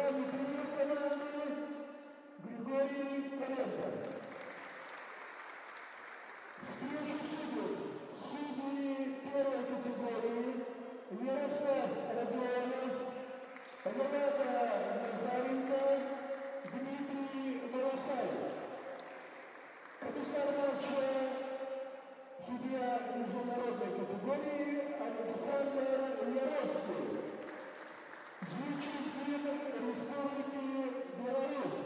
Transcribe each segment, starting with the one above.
Главный тренер команды Григорий Коленко. Встречу судят судьи первой категории Ярослав Родионов, Леонард Назаренко, Дмитрий Волосаев. Комиссар матча судья международной категории Александр Яроцкий. Звучит гимн Республики Беларусь.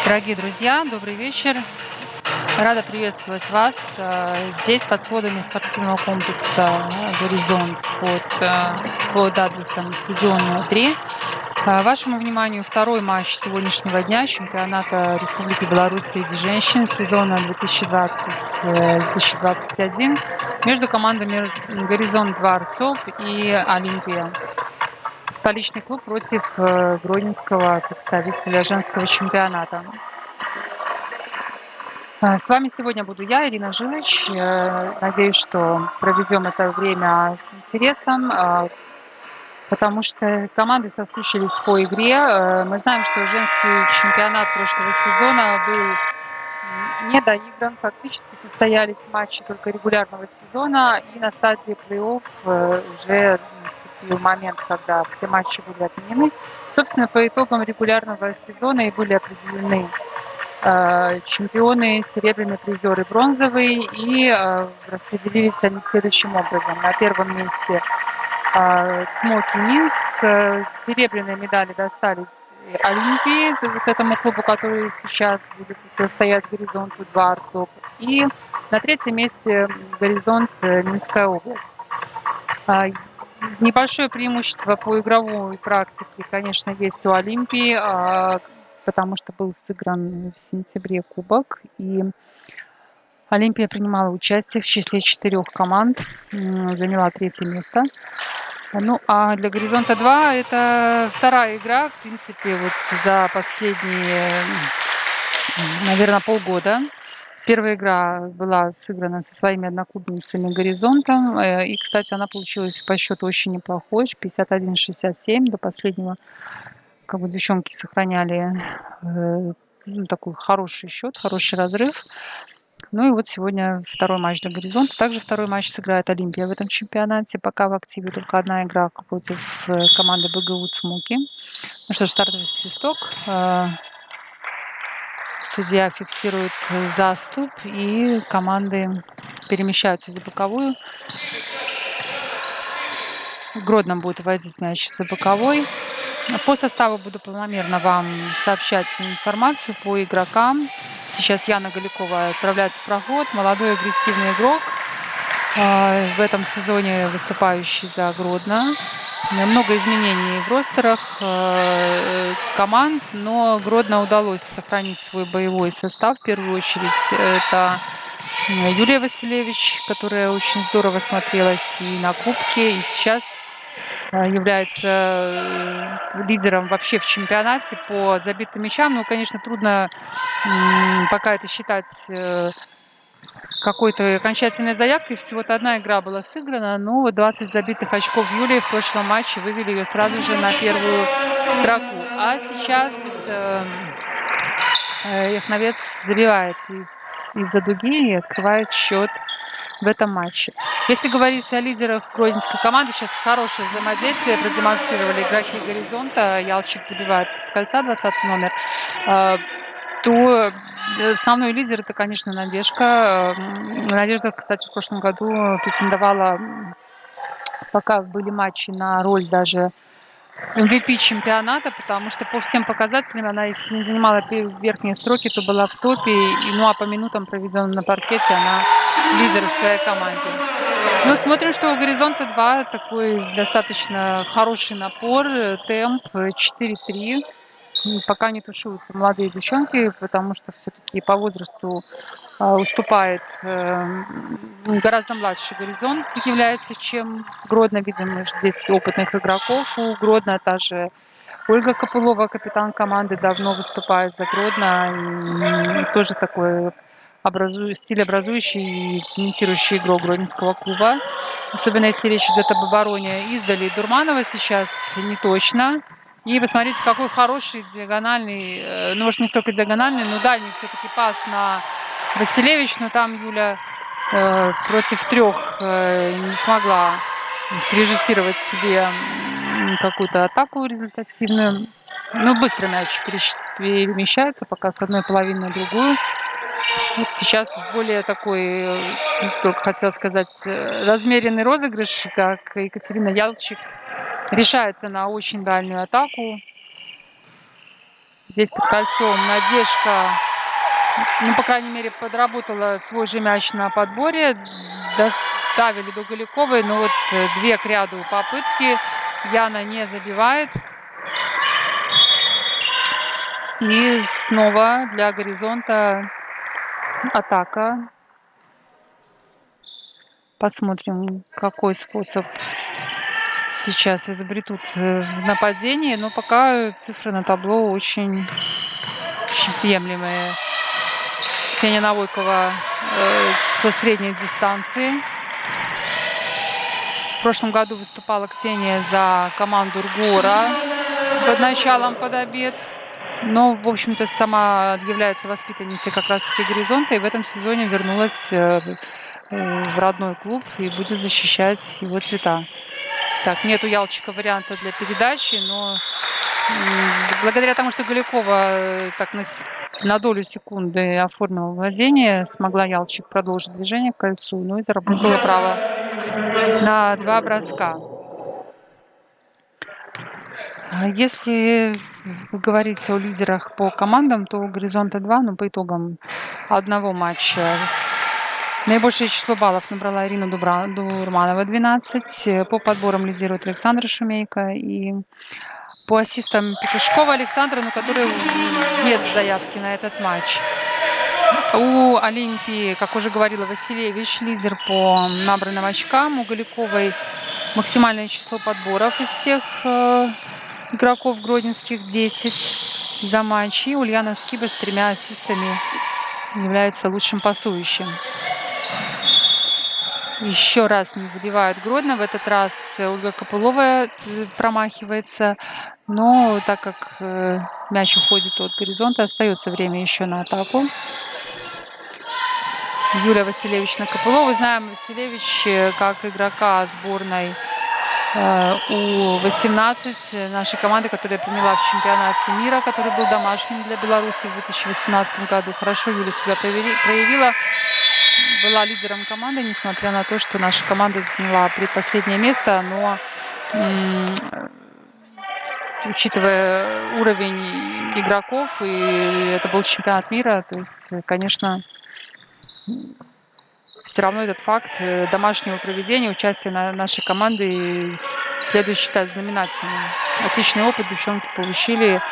Дорогие друзья, добрый вечер. Рада приветствовать вас здесь под сводами спортивного комплекса «Горизонт» под адресом Стадион 3. Вашему вниманию второй матч сегодняшнего дня чемпионата Республики Беларусь среди женщин сезона 2020-2021 между командами «Горизонт Дворцов» и «Олимпия». Столичный клуб против гродненского представителя женского чемпионата. С вами сегодня буду я, Ирина Жилыч. Надеюсь, что проведем это время с интересом. потому что команды соскучились по игре. Мы знаем, что женский чемпионат прошлого сезона был не доигран, фактически состоялись матчи только регулярного сезона, и на стадии плей-офф уже наступил момент, когда все матчи были отменены. Собственно, по итогам регулярного сезона и были определены чемпионы, серебряные призеры, бронзовые, и распределились они следующим образом. На первом месте Смоки Минск, серебряные медали достались Олимпии, вот этому клубу, который сейчас будет стоять Горизонту 2 Артоп. И на третьем месте Горизонт Минская область. Небольшое преимущество по игровой практике, конечно, есть у Олимпии, потому что был сыгран в сентябре кубок, и Олимпия принимала участие в числе 4 команд, заняла 3-е место. Ну, а для Горизонта 2 это вторая игра, в принципе, вот за последние, наверное, полгода. Первая игра была сыграна со своими одноклубницами «Горизонтом». И, кстати, она получилась по счету очень неплохой, 51-67. До последнего как бы девчонки сохраняли такой хороший счет, хороший разрыв. Ну и вот сегодня второй матч для «Горизонта». Также второй матч сыграет «Олимпия» в этом чемпионате. Пока в активе только одна игра против команды БГУ «Цмоки». Ну что ж, стартовый свисток. Судья фиксирует заступ, и команды перемещаются за боковую. Гродно будет вводить мяч за боковой. По составу буду планомерно вам сообщать информацию по игрокам. Сейчас Яна Галикова отправляется в проход. Молодой агрессивный игрок. В этом сезоне выступающий за Гродно. Много изменений в ростерах команд, но Гродно удалось сохранить свой боевой состав. В первую очередь это Юлия Василевич, которая очень здорово смотрелась и на кубке, и сейчас является лидером вообще в чемпионате по забитым мячам. Ну, конечно, трудно пока это считать какой-то окончательной заявкой. Всего-то одна игра была сыграна, но 20 забитых очков Юлии в прошлом матче вывели ее сразу же на первую строку. А сейчас Яхновец забивает из-за дуги и открывает счет в этом матче. Если говорить о лидерах гродненской команды, сейчас хорошее взаимодействие продемонстрировали игроки «Горизонта». Ялчик забивает с кольца, 20 номер. То основной лидер это, конечно, Надежда. Надежда, кстати, в прошлом году претендовала, пока были матчи, на роль даже MVP чемпионата, потому что по всем показателям она, если не занимала верхние строки, то была в топе. Ну а по минутам, проведенным на паркете, она лидер в своей команде. Но смотрим, что у «Горизонта 2» такой достаточно хороший напор, темп 4-3. Пока не тушуются молодые девчонки, потому что все-таки по возрасту уступает гораздо младше «Горизонт» является, чем Гродно. Видим здесь опытных игроков. У Гродно та же Ольга Копылова, капитан команды, давно выступает за Гродно. И тоже такой стилеобразующий и цементирующий игрок гродненского клуба. Особенно если речь идет об обороне. Издали Дурманова сейчас не точно. И посмотрите, какой хороший диагональный, ну, может, не столько диагональный, но дальний все-таки пас на Василевич. Но там Юля против 3 не смогла срежиссировать себе какую-то атаку результативную. Ну, быстро мяч перемещается пока с одной половины на другую. Вот сейчас более такой, только хотела сказать, размеренный розыгрыш, как Екатерина Ялчик решается на очень дальнюю атаку. Здесь под кольцом Надежда, ну, по крайней мере, подработала свой же мяч на подборе. Доставили до Галиковой, но вот 2 к ряду попытки. Яна не забивает. И снова для «Горизонта» атака. Посмотрим, какой способ сейчас изобретут в нападении. Но пока цифры на табло очень приемлемые. Ксения Навойкова со средней дистанции. В прошлом году выступала Ксения за команду РГОРа под началом «Под обед». Но, в общем-то, сама является воспитанницей как раз-таки «Горизонта» и в этом сезоне вернулась в родной клуб и будет защищать его цвета. Так, нет у Ялчика варианта для передачи, но благодаря тому, что Голякова так на долю секунды оформила владение, смогла Ялчик продолжить движение к кольцу, ну и заработала право на 2 броска. Если говорить о лидерах по командам, то у «Горизонта» 2, но по итогам одного матча наибольшее число баллов набрала Ирина Дурманова, 12. По подборам лидирует Александра Шумейко. И по ассистам Петушкова Александра, но которой нет заявки на этот матч. У Олимпии, как уже говорила Василевич, лидер по набранным очкам. У Голяковой максимальное число подборов из всех игроков гродненских 10 за матч. И Ульяна Скиба с 3 ассистами является лучшим пасующим. Еще раз не забивает Гродно. В этот раз Ольга Копылова промахивается. Но так как мяч уходит от «Горизонта», остается время еще на атаку. Юлия Василевич на Копылову. Знаем Василевич как игрока сборной У-18 нашей команды, которая приняла в чемпионате мира, который был домашним для Беларуси в 2018 году. Хорошо Юля себя проявила. Была лидером команды, несмотря на то, что наша команда заняла предпоследнее место, но учитывая уровень игроков, и это был чемпионат мира, то есть, конечно, все равно этот факт домашнего проведения, участия нашей команды следует считать знаменательным. Отличный опыт девчонки получили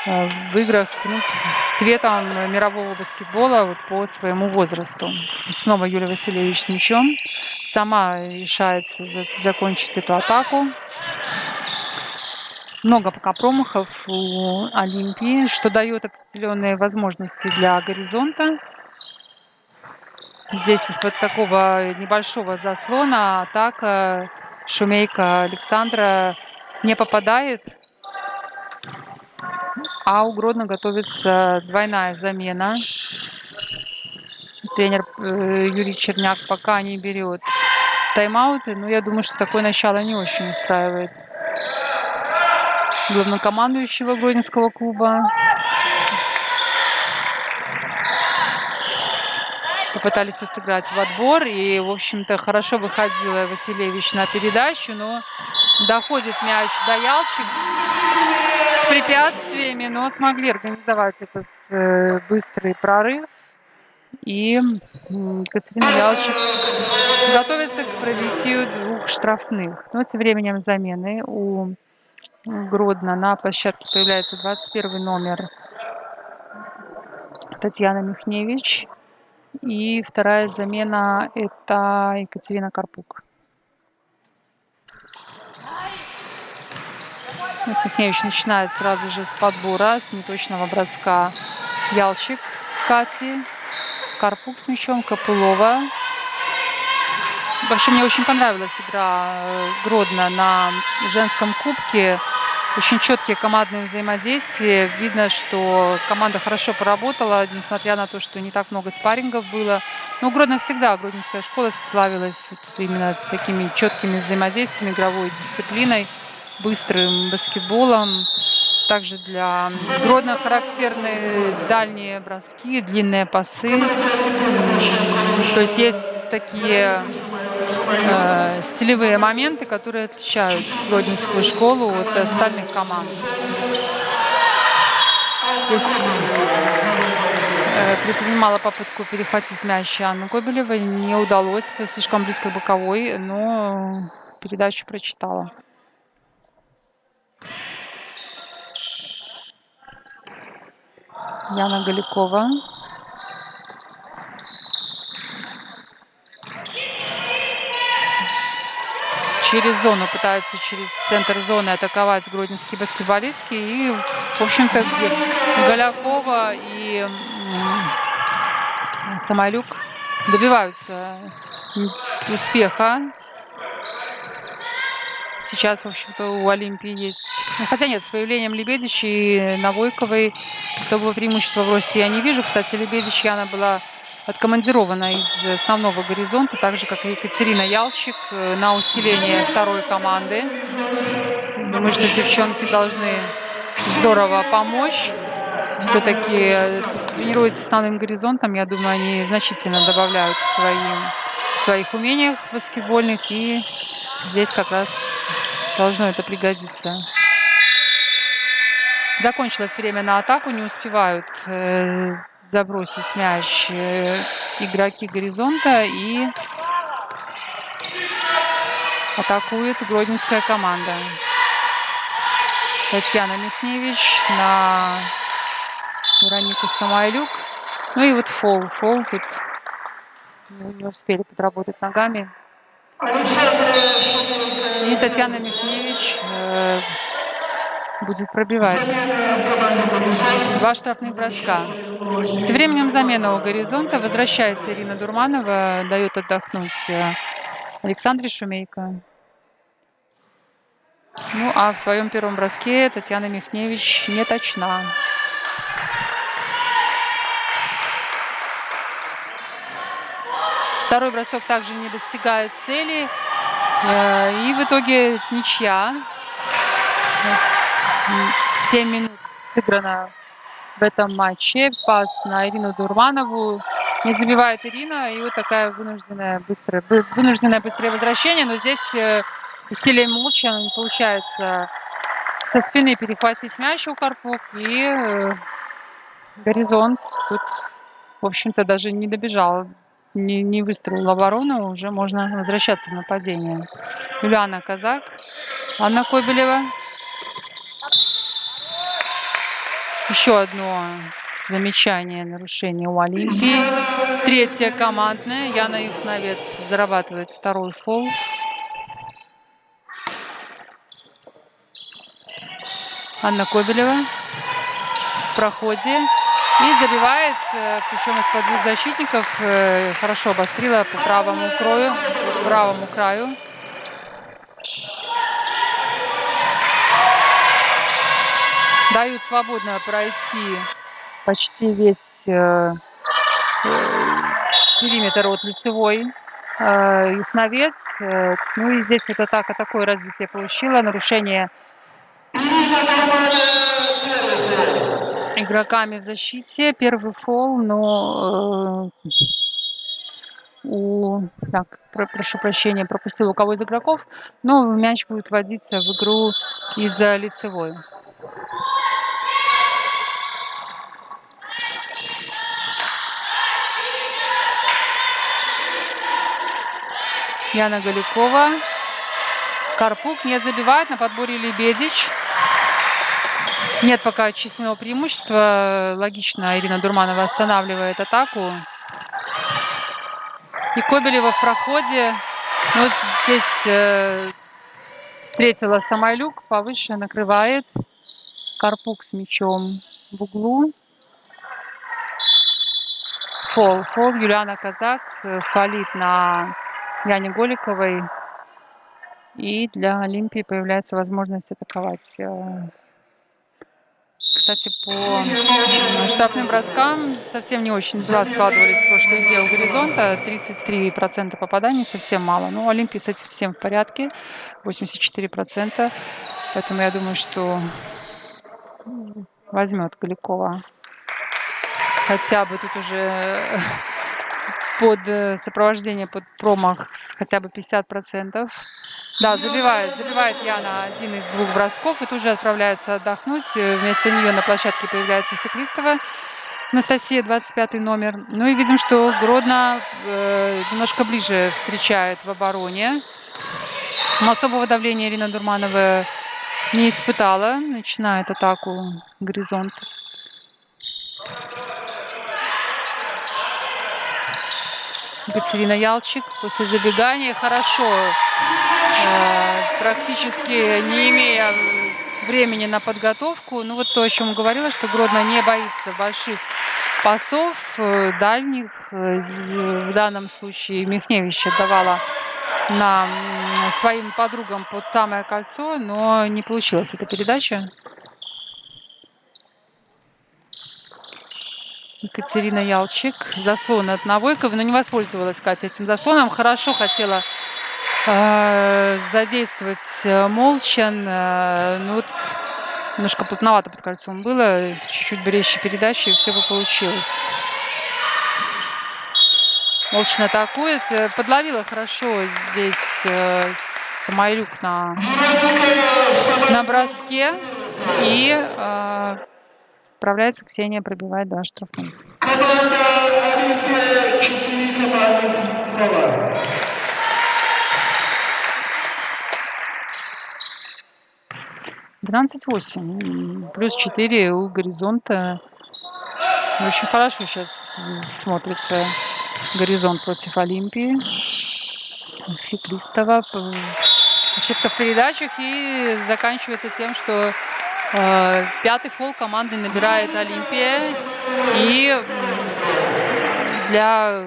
в играх с цветом мирового баскетбола вот по своему возрасту. Снова Юлия Васильевич с мячом. Сама решается закончить эту атаку. Много пока промахов у Олимпии, что дает определенные возможности для «Горизонта». Здесь из-под такого небольшого заслона атака Шумейко Александра не попадает. А у Гродно готовится двойная замена. Тренер Юрий Черняк пока не берет тайм-ауты, но я думаю, что такое начало не очень устраивает главнокомандующего Гродненского клуба. Попытались тут сыграть в отбор, и, в общем-то, хорошо выходила Василевич на передачу, но доходит мяч до Ялчик с препятствиями, но смогли организовать этот быстрый прорыв. И Катерина Ялчик готовится к пробитию 2 штрафных. Но тем временем замены у Гродно на площадке появляется 21 номер Татьяна Михневич. И вторая замена – это Екатерина Карпук. Михневич начинает сразу же с подбора, с неточного броска. Ялчик Кати, Карпук с мячом, Копылова. Вообще мне очень понравилась игра Гродно на женском кубке. Очень четкие командные взаимодействия. Видно, что команда хорошо поработала, несмотря на то, что не так много спаррингов было. Но Гродно всегда, Гродненская школа славилась вот именно такими четкими взаимодействиями, игровой дисциплиной, быстрым баскетболом. Также для Гродно характерны дальние броски, длинные пасы. То есть есть такие стилевые моменты, которые отличают Гродненскую школу от остальных команд. Здесь предпринимала попытку перехватить мяч Анна Гобелева. Не удалось, слишком близко к боковой, но передачу прочитала. Яна Голякова. Через зону пытаются, через центр зоны атаковать гродненские баскетболистки. И, в общем-то, Голякова и Самолюк добиваются успеха. сейчас, в общем-то, у Олимпии есть... Ну, хотя нет, с появлением Лебедич и Навойковой особого преимущества в росте я не вижу. Кстати, Лебедич Яна была откомандирована из основного горизонта, так же, как и Екатерина Ялчик, на усиление второй команды. Думаю, что девчонки должны здорово помочь. Все-таки тренируясь с основным горизонтом, я думаю, они значительно добавляют в своих умениях баскетбольных, и здесь как раз должно это пригодиться. Закончилось время на атаку, не успевают забросить мяч игроки горизонта, и атакует гродненская команда. Татьяна Михневич на Веронику Самойлюк. Ну и вот фол тут не успели подработать ногами. И Татьяна Михневич будет пробивать. 2 штрафных броска. Тем временем замена у горизонта. Возвращается Ирина Дурманова, дает отдохнуть Александре Шумейко. Ну а в своем первом броске Татьяна Михневич не точна. Второй бросок также не достигает цели. И в итоге ничья. 7 минут сыграно в этом матче. Пас на Ирину Дурманову. Не забивает Ирина. И вот такая вынужденное быстрое возвращение. Но здесь усилием молча не получается со спины перехватить мяч у Карпук. И горизонт тут, в общем-то, даже не добежал. Не выстроил оборону. Уже можно возвращаться в нападение. Юлиана Казак, Анна Кобелева. Еще одно замечание, нарушение у Олимпии. Третье командное. Яна Юхновец зарабатывает второй фол. Анна Кобелева в проходе. И забивает, причем из-под двух защитников. Хорошо обострила по правому краю. Дают свободно пройти почти весь периметр от лицевой. Юхновец. Ну и здесь вот атака такое развитие получила. Нарушение игроками в защите. Первый фол, но прошу прощения, пропустил у кого из игроков. Но мяч будет вводиться в игру из-за лицевой. Яна Галикова. Карпук не забивает, на подборе Лебедич. Нет пока численного преимущества. Логично, Ирина Дурманова останавливает атаку. И Кобелева в проходе. Ну, вот здесь встретила Самойлюк, повыше накрывает. Карпук с мячом в углу. Фол. Юлиана Казак фолит на Яне Голиковой. И для Олимпии появляется возможность атаковать. Кстати, по штрафным броскам совсем не очень дела складывались в прошлой игре у горизонта. 33% попаданий, совсем мало. Но у Олимпии с этим всем в порядке. 84%. Поэтому я думаю, что возьмет Галикова. Хотя бы тут уже под сопровождение, под промах хотя бы 50%. Да, забивает Яна один из двух бросков и тут же отправляется отдохнуть. Вместо нее на площадке появляется Феклистова. Анастасия, 25 номер. Ну и видим, что Гродно немножко ближе встречает в обороне. Но особого давления Ирина Дурманова не испытала. Начинает атаку горизонт. Екатерина Ялчик после забегания хорошо, практически не имея времени на подготовку. Ну вот то, о чем говорила, что Гродно не боится больших пасов, дальних. В данном случае Михневич отдавала своим подругам под самое кольцо, но не получилась эта передача. Екатерина Ялчик. Заслон от Навойковой, но не воспользовалась Катя этим заслоном. Хорошо хотела задействовать Молчан. Ну вот немножко плотновато под кольцом было. Чуть-чуть бы резче передачи, и все бы получилось. Молчан атакует. Подловила хорошо здесь Самойлюк на броске. И справляется Ксения, пробивает, да, штрафным. Команда Олимпия 4, команда 0. 12-8. Плюс 4 у Горизонта. Очень хорошо сейчас смотрится Горизонт против Олимпии. Феклистова. Ошибка в передачах. И заканчивается тем, что 5-й фол команды набирает Олимпия. И для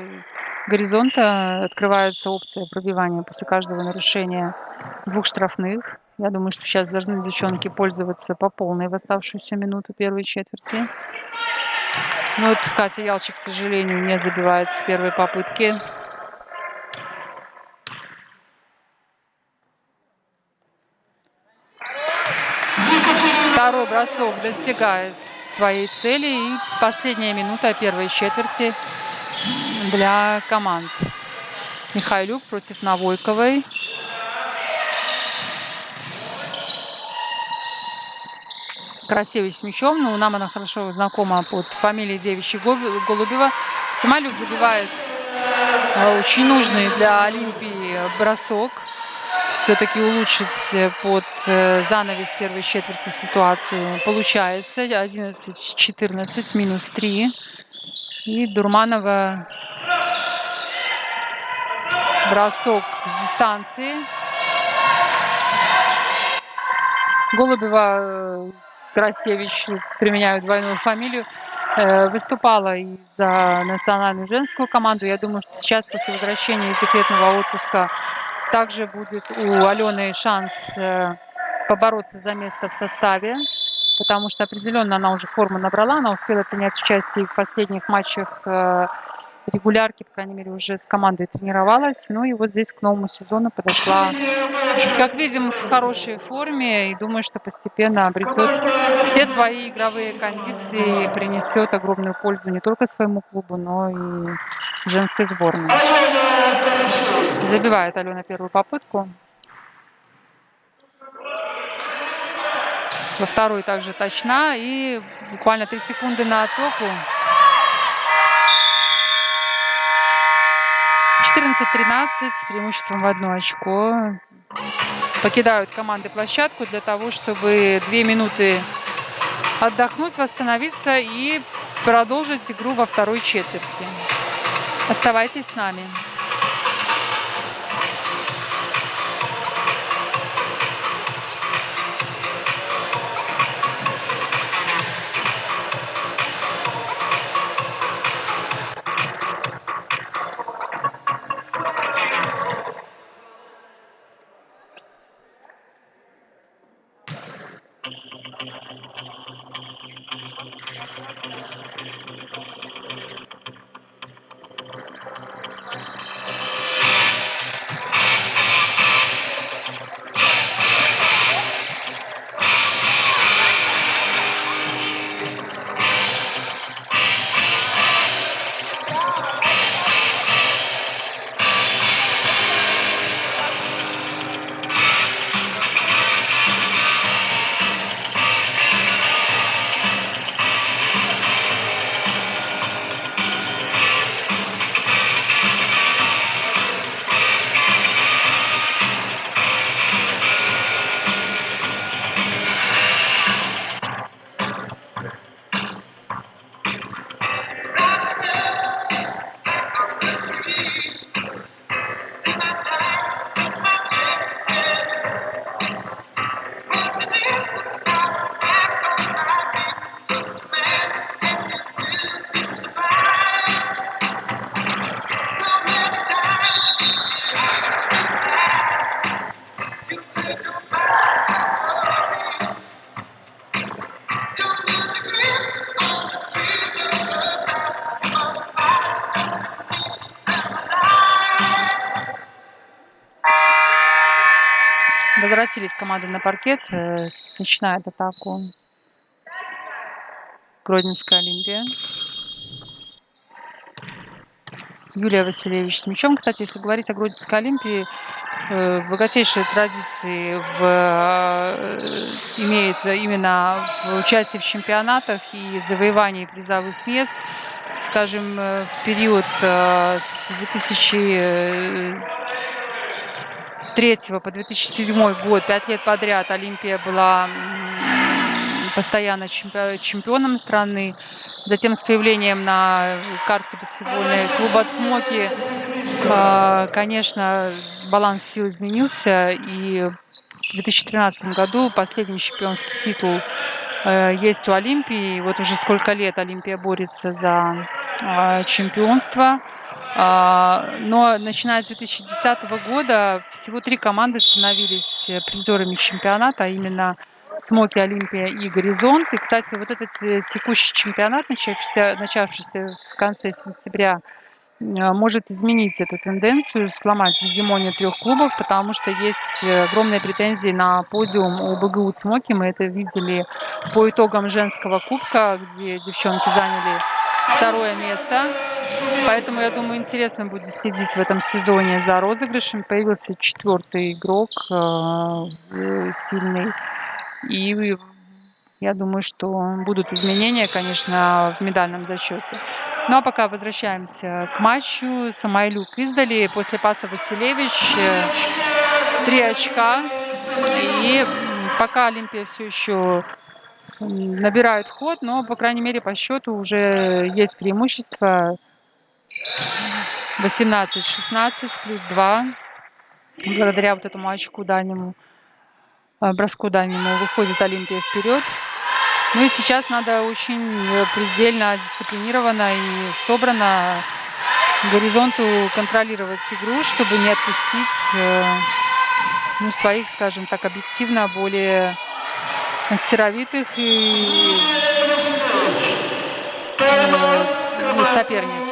Горизонта открывается опция пробивания после каждого нарушения 2 штрафных. Я думаю, что сейчас должны девчонки пользоваться по полной в оставшуюся минуту первой четверти. Но вот Катя Ялчик, к сожалению, не забивает с первой попытки. Второй бросок достигает своей цели. И последняя минута первой четверти для команд. Михайлюк против Навойковой. Красивый с мячом, но нам она хорошо знакома под фамилией девичьей Голубева. Самолюк забивает очень нужный для Олимпии бросок. Все-таки улучшить под занавес первой четверти ситуацию получается. 11-14, минус 3. И Дурманова бросок с дистанции. Голубева, Красевич, применяют двойную фамилию, выступала и за национальную женскую команду. Я думаю, что сейчас после возвращения из декретного отпуска также будет у Алены шанс побороться за место в составе, потому что определенно она уже форму набрала, она успела принять участие в последних матчах регулярки, по крайней мере, уже с командой тренировалась. Ну и вот здесь к новому сезону подошла, как видим, в хорошей форме. И думаю, что постепенно обретет все свои игровые кондиции и принесет огромную пользу не только своему клубу, но и женской сборной. Забивает Алена первую попытку. Во второй также точна. И буквально 3 секунды на атаку. 14-13 с преимуществом в 1 очко. Покидают команды площадку для того, чтобы 2 минуты отдохнуть, восстановиться и продолжить игру во второй четверти. Оставайтесь с нами. Возвратились команды на паркет. Начинает атаку Гродненская Олимпия. Юлия Василевич с мячом. Кстати, если говорить о Гродненской Олимпии, богатейшие традиции имеет именно в участии в чемпионатах и завоевании призовых мест. Скажем, в период с 2003 по 2007 год, 5 лет подряд Олимпия была постоянно чемпионом страны. Затем с появлением на карте баскетбольной клуба «Смоки», конечно, баланс сил изменился, и в 2013 году последний чемпионский титул есть у Олимпии. Вот уже сколько лет Олимпия борется за чемпионство. Но начиная с 2010 года всего 3 команды становились призерами чемпионата, а именно «Смоки», «Олимпия» и «Горизонт». И, кстати, вот этот текущий чемпионат, начавшийся в конце сентября, может изменить эту тенденцию, сломать гегемонию 3 клубов, потому что есть огромные претензии на подиум у БГУ «Цмоки». Мы это видели по итогам женского кубка, где девчонки заняли 2-е место. Поэтому, я думаю, интересно будет следить в этом сезоне за розыгрышем. Появился 4-й игрок сильный. И я думаю, что будут изменения, конечно, в медальном зачете. Ну а пока возвращаемся к матчу. Самойлюк издали. После паса Василевич 3 очка. И пока Олимпия все еще набирает ход, но, по крайней мере, по счету уже есть преимущество. 18-16 плюс 2. Благодаря вот этому очку дальнему, броску дальнему, выходит Олимпия вперед. Ну и сейчас надо очень предельно дисциплинированно и собрано Горизонту контролировать игру, чтобы не отпустить своих, скажем так, объективно более мастеровитых и соперниц.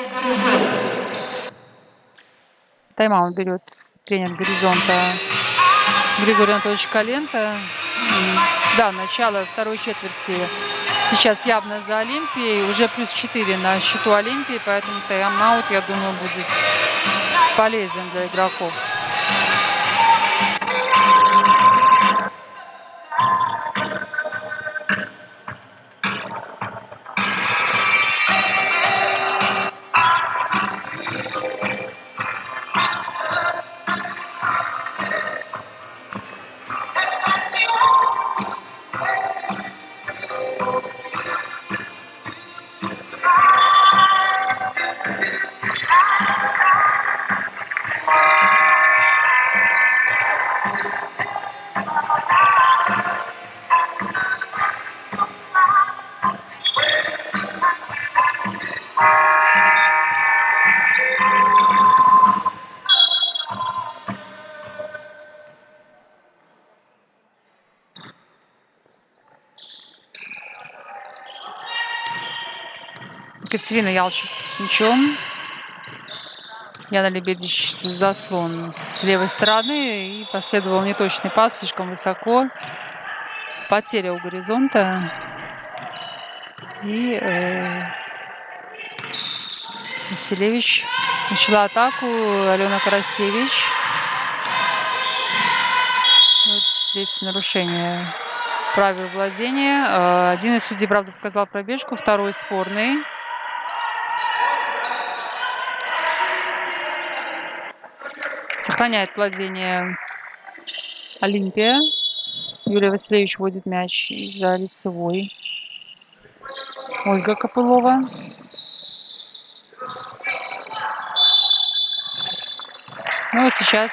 Тайм-аут берет тренер Горизонта Григорий Анатольевич Коленко. Да, начало второй четверти сейчас явно за Олимпией. Уже плюс 4 на счету Олимпии, поэтому тайм-аут, я думаю, будет полезен для игроков. Екатерина Ялчик с мячом. Яна Лебедич заслон с левой стороны. И последовал неточный пас, слишком высоко. Потеря у Горизонта. И Василевич начала атаку. Алена Карасевич. Вот здесь нарушение правил владения. Один из судей, правда, показал пробежку, второй спорный. Сохраняет владение Олимпия. Юлия Василевич вводит мяч за лицевой. Ольга Копылова. Ну вот сейчас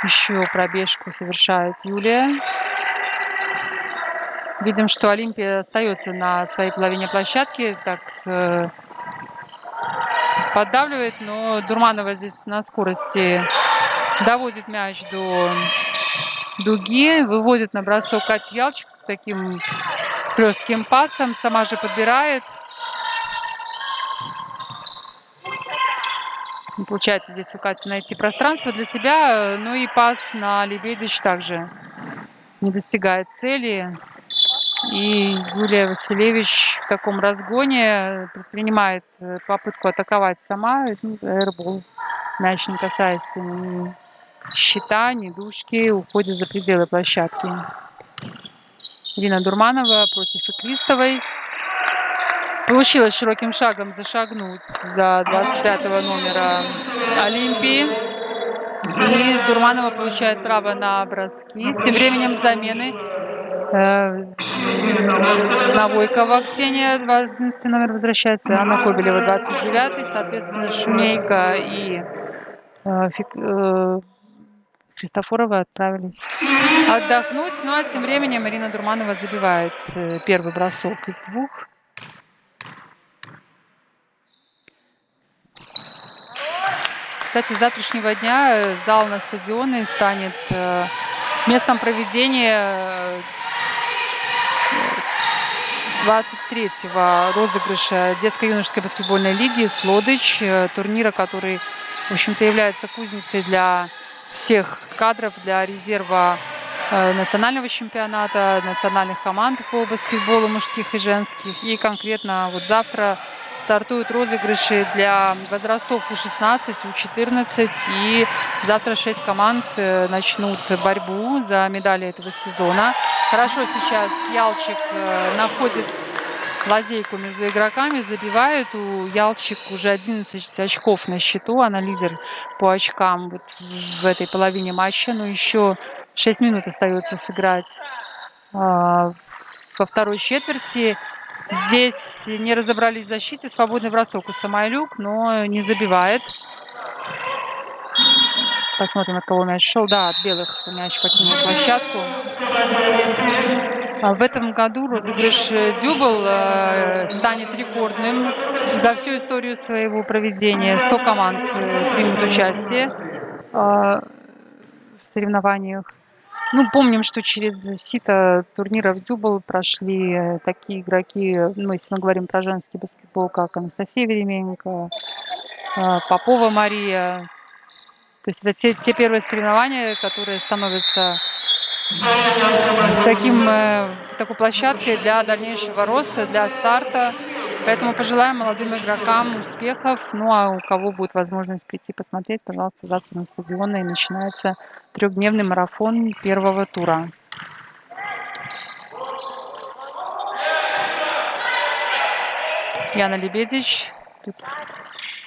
еще пробежку совершает Юлия. Видим, что Олимпия остается на своей половине площадки. Так поддавливает, но Дурманова здесь на скорости доводит мяч до дуги. Выводит на бросок Катю Ялчик таким хлестким пасом. Сама же подбирает. Не получается здесь у Кати найти пространство для себя. Ну и пас на Лебедич также не достигает цели. И Юлия Василевич в таком разгоне предпринимает попытку атаковать сама. Эрбол. Мяч не касается ни щита, ни дужки, уходит за пределы площадки. Ирина Дурманова против Иклистовой. Получилось широким шагом зашагнуть за 25-го номера Олимпии. И Дурманова получает право на броски. Тем временем замены. Навойкова Ксения, 11 номер, возвращается. Анна Кобелева, 29-й. Соответственно, Шумейко и Христофорова отправились отдохнуть. Ну а тем временем Ирина Дурманова забивает первый бросок из двух. Кстати, с завтрашнего дня зал на стадионе станет местом проведения 23-го розыгрыша детско-юношеской баскетбольной лиги «Слодыч», турнира, который, в общем-то, является кузницей для всех кадров, для резерва национального чемпионата, национальных команд по баскетболу мужских и женских. И конкретно вот завтра стартуют розыгрыши для возрастов U16, U14. И завтра 6 команд начнут борьбу за медали этого сезона. Хорошо сейчас Ялчик находит лазейку между игроками, забивает. У Ялчик уже 11 очков на счету. Она лидер по очкам вот в этой половине матча. Но еще 6 минут остается сыграть во второй четверти. Здесь не разобрались в защите. Свободный бросок у Самойлюк, но не забивает. Посмотрим, от кого мяч шел. Да, от белых мяч покинул площадку. В этом году розыгрыш дюбл станет рекордным за всю историю своего проведения. 100 команд примут участие в соревнованиях. Ну, помним, что через сито турниров дюбл прошли такие игроки, ну, если мы говорим про женский баскетбол, как Анастасия Веременко, Попова Мария. То есть это те первые соревнования, которые становятся такой площадкой для дальнейшего роста, для старта. Поэтому пожелаем молодым игрокам успехов. Ну а у кого будет возможность прийти посмотреть, пожалуйста, завтра на стадионе начинается трехдневный марафон первого тура. Яна Лебедич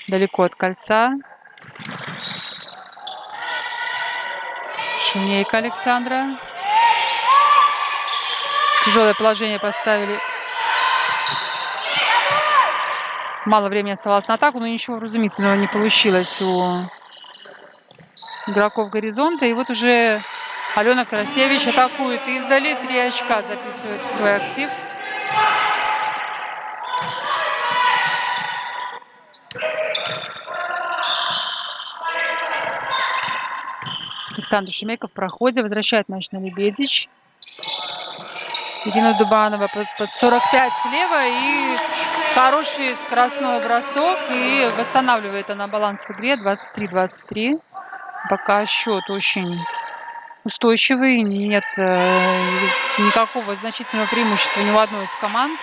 далеко от кольца. Шумейко Александра. Тяжелое положение поставили. Мало времени оставалось на атаку, но ничего вразумительного не получилось у игроков «Горизонта». И вот уже Алена Карасевич атакует издали. 3 очка записывает в свой актив. Александр Шумейко в проходе. Возвращает мяч на Лебедич. Ирина Дубанова под 45 слева. И хороший скоростной бросок. И восстанавливает она баланс в игре. 23-23. Пока счет очень устойчивый. Нет никакого значительного преимущества ни у одной из команд.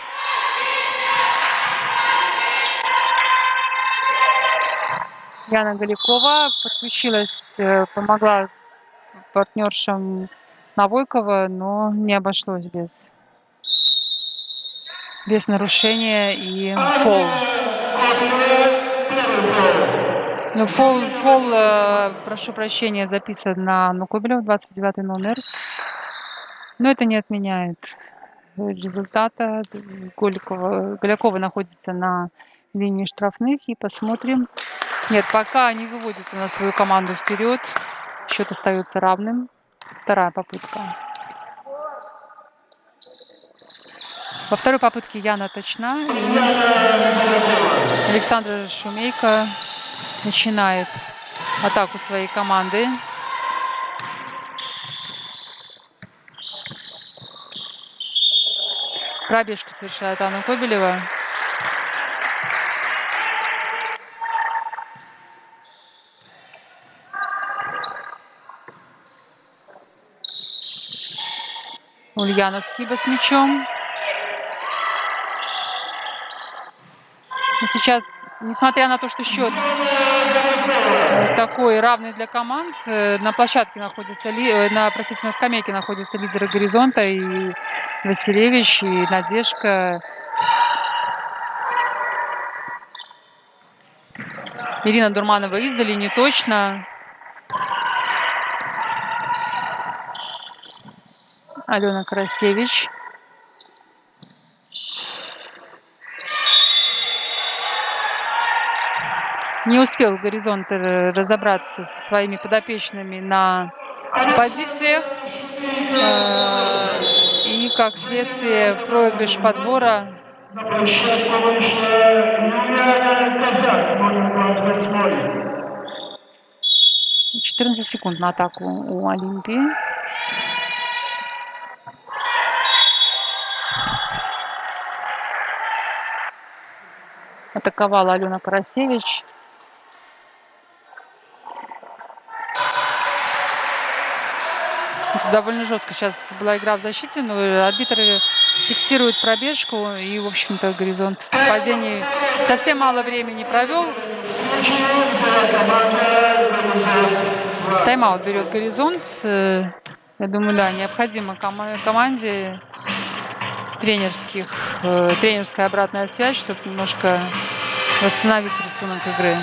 Яна Галикова подключилась, помогла партнершам Навойкова, но не обошлось без нарушения и фол. Ну, фол, прошу прощения, записан на Анну Кобелеву, 29 номер. Но это не отменяет результата. Галякова находится на линии штрафных. И посмотрим. Нет, пока не выводит она свою команду вперед. Счет остается равным. Вторая попытка. Во второй попытке Яна точна. И Александра Шумейко начинает атаку своей команды. Пробежку совершает Анна Кобелева. Ульяна Скиба с мячом. И сейчас, несмотря на то, что счет такой равный для команд, на площадке находится, простите, на скамейке находятся лидеры «Горизонта» и Василевич, и Надежка. Ирина Дурманова издали, не точно. Алена Карасевич. Не успел «Горизонт» разобраться со своими подопечными на позициях. И, как следствие, проигрыш подбора. На площадку вышла Юлиана Казак, номер 28. 14 секунд на атаку у Олимпии. Атаковала Алена Карасевич. Довольно жестко сейчас была игра в защите, но арбитры фиксируют пробежку, и, в общем-то, «Горизонт» в падении совсем мало времени провел. Тайм-аут берет «Горизонт». Я думаю, да, необходимо команде тренерская обратная связь, чтобы немножко восстановить рисунок игры.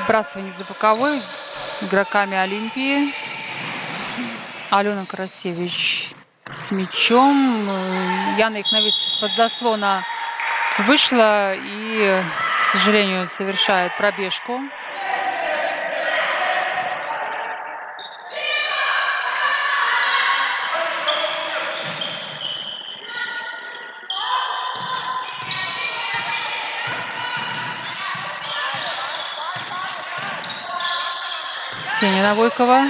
Вбрасывание за боковой игроками Олимпии. Алена Карасевич с мячом. Яна Ихновец из-под заслона вышла и, к сожалению, совершает пробежку. Ксения Навойкова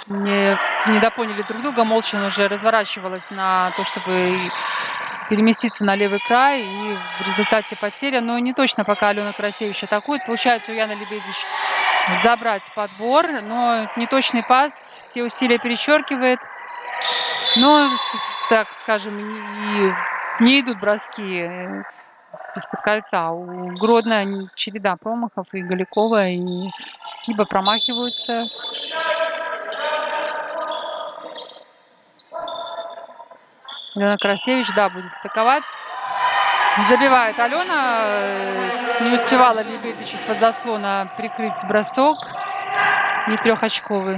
не недопоняли друг друга. Молчин уже разворачивалась на то, чтобы переместиться на левый край. И в результате потеря. Но не точно пока Алена Карасевич атакует. Получается у Яны Лебедич забрать подбор. Но неточный пас. Все усилия перечеркивает. Но, так скажем, и не идут броски из-под кольца. У Гродно череда промахов. И Галикова, и Скиба промахиваются. Алена Карасевич, да, будет атаковать. Забивает Алена. Не успевала Лебедич из-под заслона прикрыть бросок. Не трехочковый.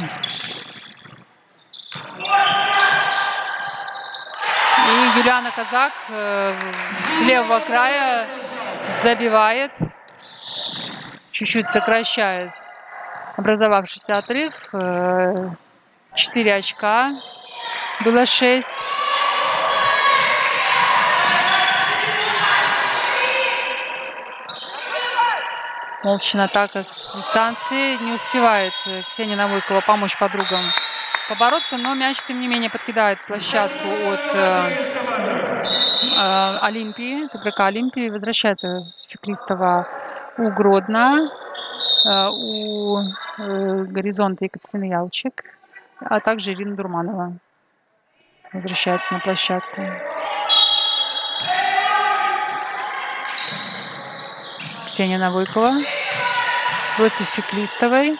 И Юлиана Казак с левого края забивает. Чуть-чуть сокращает образовавшийся отрыв. 4 очка. Было 6. Молчин атака с дистанции. Не успевает Ксения Навойкова помочь подругам побороться, но мяч, тем не менее, подкидает площадку от Олимпии, от игрока Олимпии. Возвращается Феклистова у Гродно. У Горизонта Екатерина Ялчик, а также Ирина Дурманова возвращается на площадку. Ксения Навойкова против Феклистовой.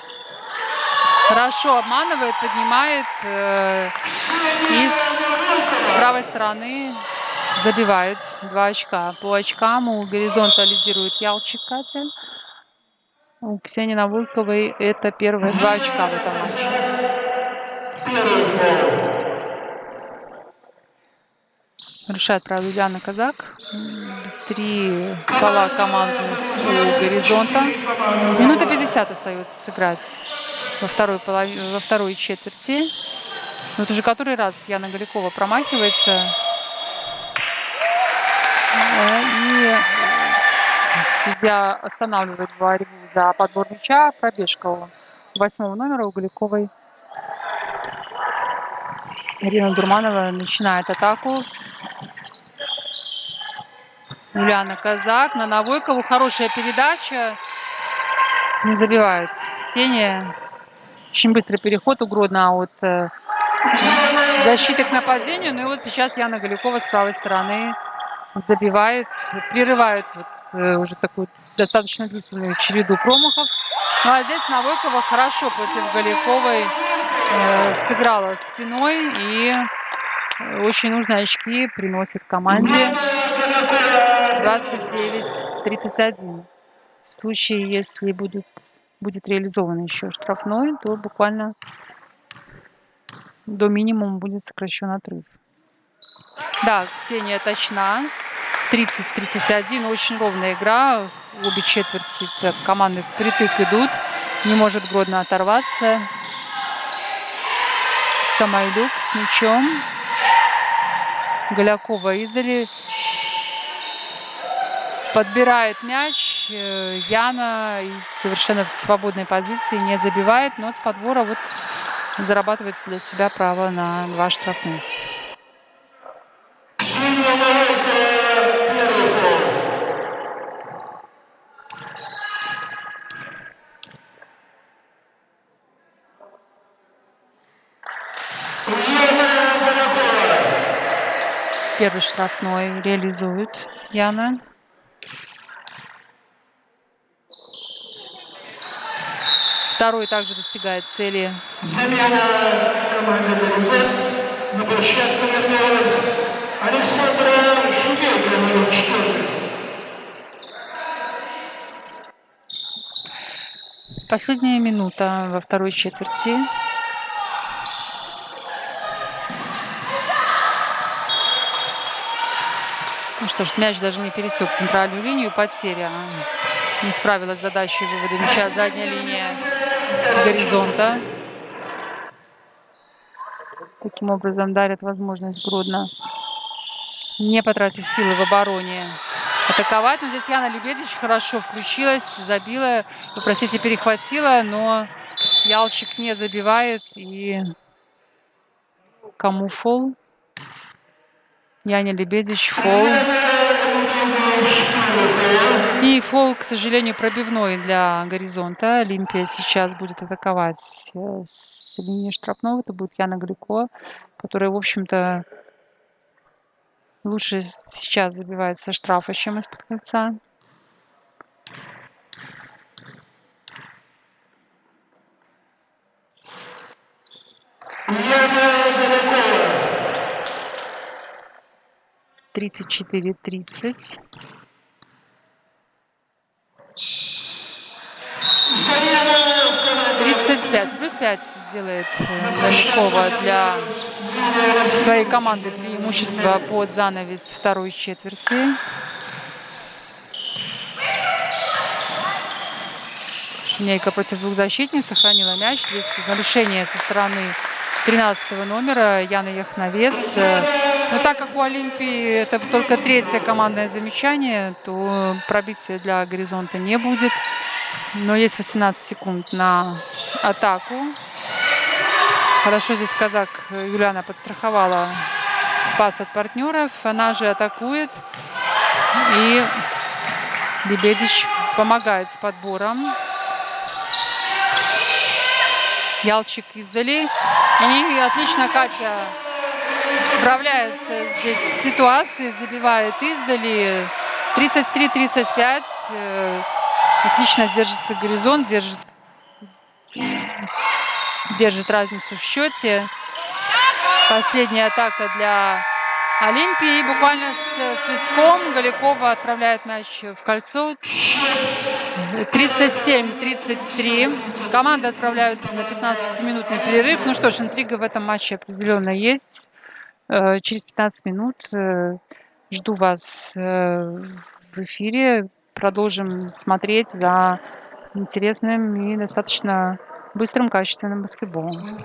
Хорошо обманывает, поднимает и с правой стороны забивает 2 очка. По очкам у Горизонта лидирует Ялчик Катя. У Ксении Навойковой это первые 2 очка в этом матче. Нарушает правила Юлиана Казак. 3 фола командных у Горизонта. Минута 50 остается сыграть во второй четверти. Вот уже который раз Яна Голякова промахивается. И судья останавливает борьбу за подбор мяча. Пробежка у 8 номера у Голяковой. Ирина Дурманова начинает атаку. Юлиана Казак на Навойкову. Хорошая передача. Не забивает Ксения. Очень быстрый переход у Гродно от защиты к нападению. Ну и вот сейчас Яна Голякова с правой стороны забивает, прерывает уже такую достаточно длительную череду промахов. Ну а здесь Навойкова хорошо против Голяковой сыграла спиной и очень нужные очки приносит команде. 29-31. В случае, если будет реализован еще штрафной, то буквально до минимума будет сокращен отрыв. Да, Ксения точна. 30-31. Очень ровная игра. Обе четверти команды впритык идут. Не может Гродно оторваться. Самойлюк с мячом. Голякова издали. Подбирает мяч. Яна совершенно в свободной позиции не забивает, но с подбора вот зарабатывает для себя право на 2 штрафных. Первый штрафной реализует Яна. Второй также достигает цели. Замена команды «Горизонт». На площадку вернулась Александра Шумейка, номер 4. Последняя минута во второй четверти. Ну что ж, мяч даже не пересек центральную линию. Потеря. Не справилась с задачей вывода мяча. Задняя линия Горизонта. Таким образом дарит возможность Гродно, не потратив силы в обороне, атаковать. Но здесь Яна Лебедич хорошо включилась, забила, простите, перехватила, но Ялчик не забивает. И кому фол? Яне Лебедич фол. И фол, к сожалению, пробивной для Горизонта. Олимпия сейчас будет атаковать с линии штрафного. Это будет Яна Голякова, которая, в общем-то, лучше сейчас забивает со штрафа, чем из-под кольца. Яна Голякова. 34-30. Замена в команде 35. Плюс 5 делает Голякова для своей команды преимущество под занавес второй четверти. Шинейка против 2 защитниц сохранила мяч. Здесь нарушение со стороны 13 номера Яны Яхновец. Но так как у Олимпии это только 3-е командное замечание, то пробития для Горизонта не будет. Но есть 18 секунд на атаку. Хорошо здесь казак Юлиана подстраховала пас от партнеров. Она же атакует. И Лебедич помогает с подбором. Ялчик издали. И отлично Катя справляется здесь с ситуацией, забивает издали. 33-35. Отлично держится горизонт, держит разницу в счете. Последняя атака для Олимпии. И буквально с свистком Голякова отправляет мяч в кольцо. 37-33. Команда отправляются на 15-минутный перерыв. Ну что ж, интрига в этом матче определенно есть. Через 15 минут жду вас в эфире. Продолжим смотреть за интересным и достаточно быстрым, качественным баскетболом.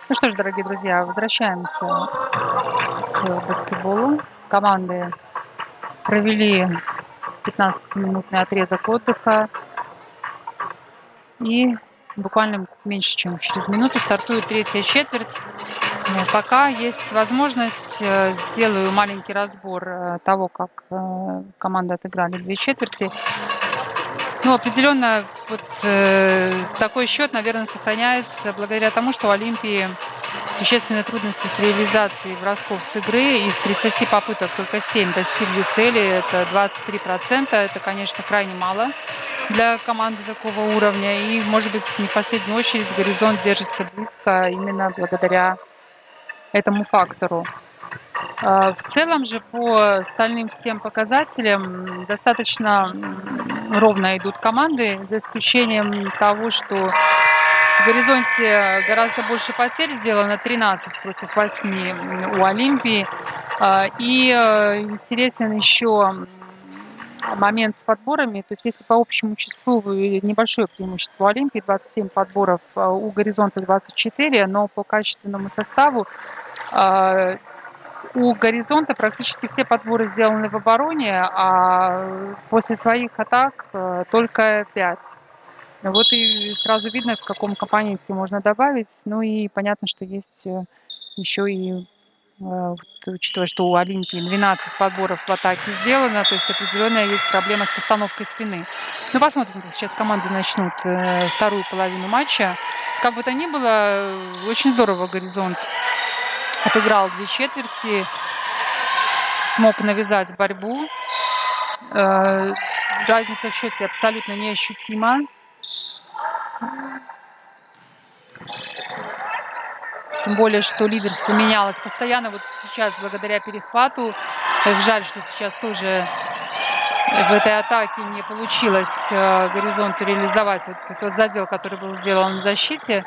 Ну что ж, дорогие друзья, возвращаемся к баскетболу. Команды провели 15-минутный отрезок отдыха, и буквально меньше, чем через минуту стартует третья четверть. Пока есть возможность, сделаю маленький разбор того, как команды отыграли две четверти. Ну, определенно, вот такой счет, наверное, сохраняется благодаря тому, что у Олимпии существенные трудности с реализацией бросков с игры. Из 30 попыток только 7 достигли цели. Это 23%. Это, конечно, крайне мало для команды такого уровня. И, может быть, не в последнюю очередь горизонт держится близко именно благодаря этому фактору. В целом же по остальным всем показателям достаточно ровно идут команды, за исключением того, что в горизонте гораздо больше потерь сделано, 13 против 8 у Олимпии. И интересен еще момент с подборами. То есть если по общему числу небольшое преимущество у Олимпии, 27 подборов, у горизонта 24, но по качественному составу у горизонта практически все подборы сделаны в обороне, а после своих атак только 5. Вот и сразу видно, в каком компоненте можно добавить. Ну и понятно, что есть еще и, учитывая, что у Олимпии 12 подборов в атаке сделано, то есть определенная есть проблема с постановкой спины. Ну, посмотрим, как сейчас команды начнут вторую половину матча. Как бы то ни было, очень здорово горизонт отыграл две четверти, смог навязать борьбу. Разница в счете абсолютно неощутима. Тем более, что лидерство менялось постоянно. Вот сейчас, благодаря перехвату, жаль, что сейчас тоже в этой атаке не получилось горизонту реализовать вот тот задел, который был сделан в защите.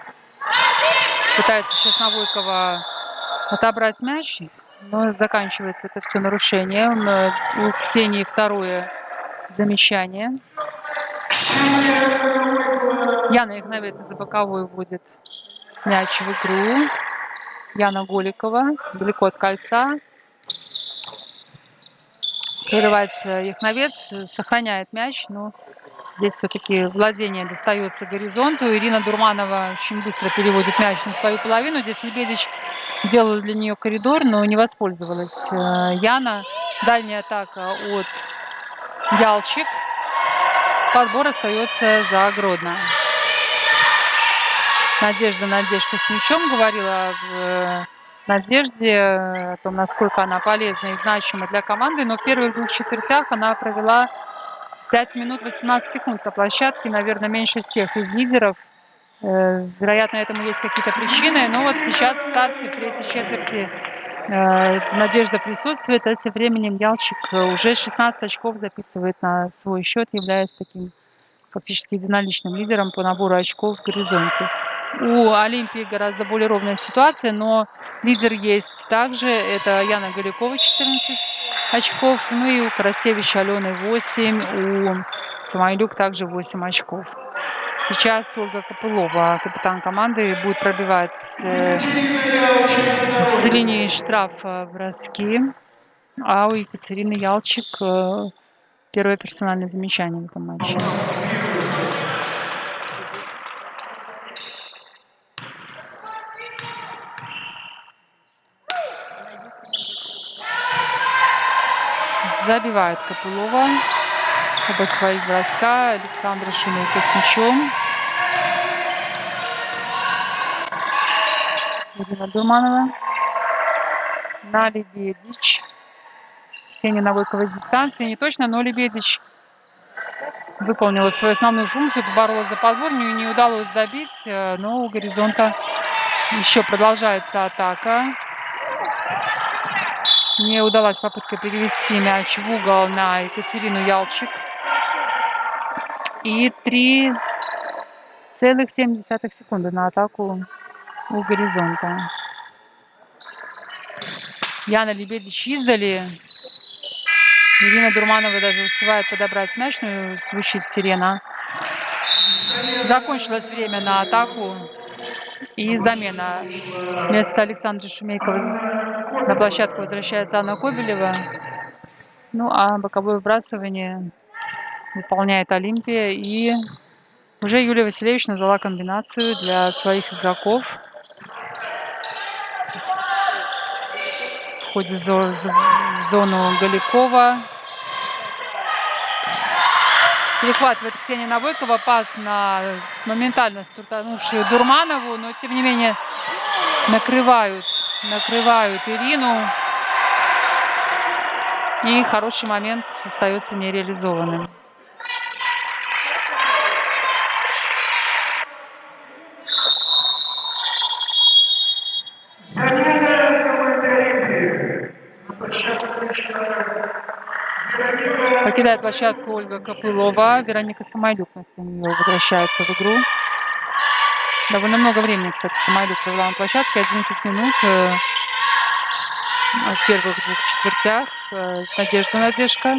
Пытается сейчас Навойкова отобрать мяч, но заканчивается это все нарушением. У Ксении второе замечание. Яна Игновец за боковой вводит мяч в игру. Яна Голикова далеко от кольца. Прерывается Яхновец, сохраняет мяч, но здесь все-таки владение достается горизонту. Ирина Дурманова очень быстро переводит мяч на свою половину. Здесь Лебедич делала для нее коридор, но не воспользовалась Яна. Дальняя атака от Ялчик. Подбор остается за Гродно. Надежда с мячом, говорила в Надежде о том, насколько она полезна и значима для команды. Но в первых двух четвертях она провела 5 минут 18 секунд на площадке, наверное, меньше всех из лидеров. Вероятно, этому есть какие-то причины. Но вот сейчас в старте, в третьей четверти, Надежда присутствует. А тем временем Ялчик уже 16 очков записывает на свой счет, являясь таким фактически единоличным лидером по набору очков в горизонте. У Олимпии гораздо более ровная ситуация, но лидер есть также. Это Яна Голикова, 14 очков. Ну и у Карасевича Алены 8, у Самойлюк также 8 очков. Сейчас Ольга Копылова, капитан команды, будет пробивать с линии штрафа броски. А у Екатерины Ялчик первое персональное замечание в этом матче. Забивает Копылова. Оба своих броска. Александра Шумейко с мячом. Ирина Дурманова. На Лебедич. Ксения Навойкова с дистанции. Не точно, но Лебедич выполнила свою основную функцию. Поборолась за подбор. Не удалось забить. Но у горизонта еще продолжается атака. Не удалась попытка перевести мяч в угол на Екатерину Ялчик. И 3,7 секунды на атаку у горизонта. Яна Лебедич издали. Ирина Дурманова даже успевает подобрать мяч, но звучит сирена. Закончилось время на атаку. И замена. Вместо Александра Шумейкова на площадку возвращается Анна Кобелева. Ну, а боковое выбрасывание выполняет Олимпия. И уже Юлия Василевич назвала комбинацию для своих игроков. Входит в зону Голякова. Перехватывает Ксения Навойкова. Пас на моментально стартанувшую Дурманову. Но, тем не менее, накрывают Ирину. И хороший момент остается нереализованным. Замена команды Олимпии. На площадку вышла Вероника. Покидает площадку Ольга Копылова. Вероника Самойдюк вместо нее возвращается в игру. Довольно много времени, кстати, Самойдюк провела на площадке. 11 минут в первых двух четвертях. Надежда.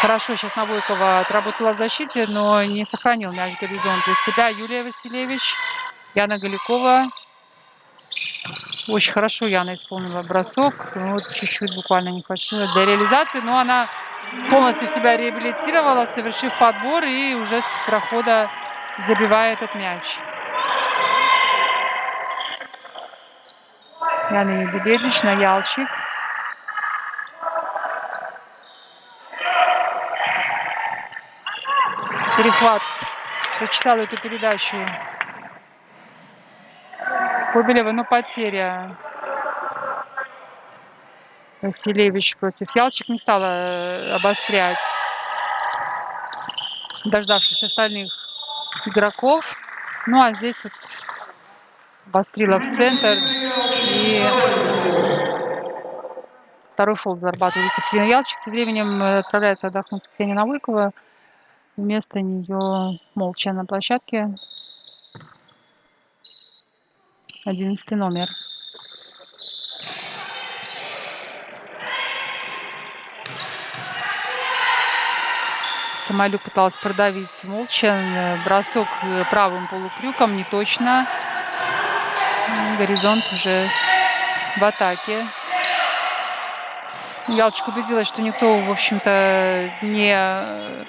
Хорошо сейчас Навойкова отработала в защите, но не сохранил мяч Горизонт для себя. Юлия Василевич, Яна Голякова. Очень хорошо Яна исполнила бросок. Вот чуть-чуть буквально не хватило для реализации, но она полностью себя реабилитировала, совершив подбор, и уже с прохода забивает этот мяч. Яна Ебедевич на Ялчик. Перехват. Прочитала эту передачу Кобелева, но потеря. Василевич против Ялчик не стала обострять, дождавшись остальных игроков. Ну а здесь вот обострила в центр. И второй фол зарабатывает Екатерина Ялчик. Тем временем отправляется отдохнуть Ксения Навойкова. Вместо нее молча на площадке 11 номер. Самолюк пыталась продавить молча. Бросок правым полукрюком, не точно. Горизонт уже в атаке. Ялчик убедилась, что никто, в общем-то, не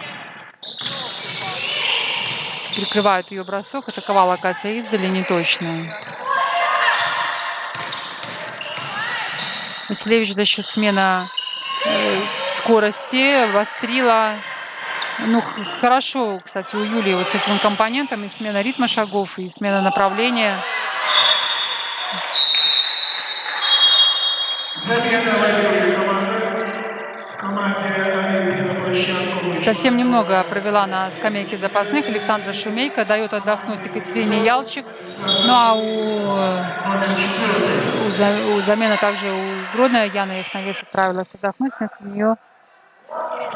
прикрывает ее бросок. Атаковала Катя издали, не точно. Василевич за счет смены скорости обострила. Ну, хорошо, кстати, у Юлии вот с этим компонентом и смена ритма шагов, и смена направления. Замена вводили команде Олимпии на площадку вышла. Совсем немного провела на скамейке запасных Александра Шумейко. Дает отдохнуть Екатерине Ялчик. Ну а у замена также у Гродной Яна Ясновес отправилась отдохнуть. Вместо нее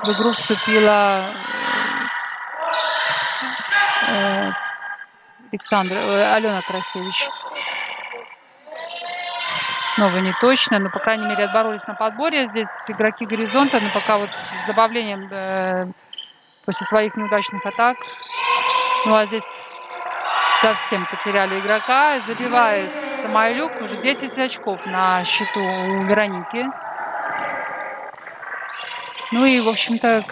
в игру вступила Алена Красевич. Снова не точно, но, по крайней мере, отборолись на подборе. Здесь игроки Горизонта, но пока вот с добавлением после своих неудачных атак. Ну, а здесь совсем потеряли игрока. Забивает Самойлюк. Уже 10 очков на счету у Вероники. Ну и, в общем-то,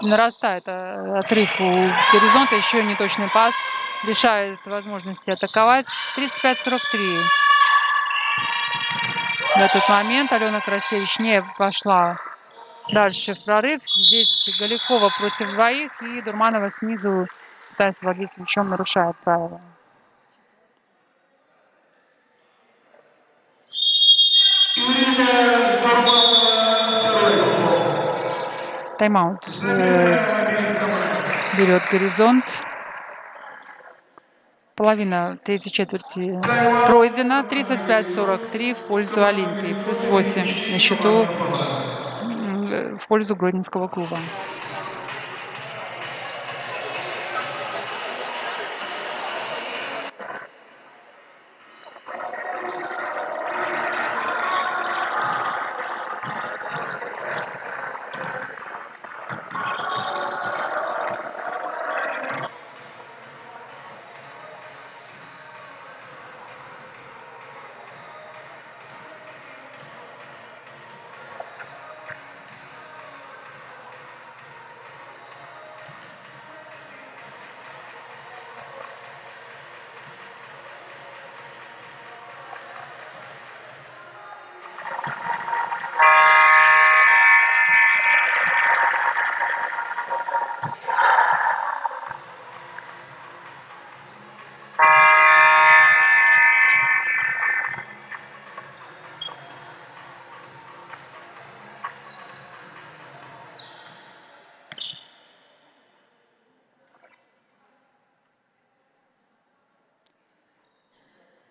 нарастает отрыв у Горизонта. Еще неточный пас лишает возможности атаковать. 35-43. В этот момент Алена Красевич не пошла дальше в прорыв. Здесь Голякова против двоих, и Дурманова снизу, пытаясь владеть мячом, нарушает правила. Ирина Дурманова. Тайм-аут берет Горизонт. Половина третьей четверти пройдена. 35-43 в пользу Олимпии. Плюс 8 на счету в пользу Гродненского клуба.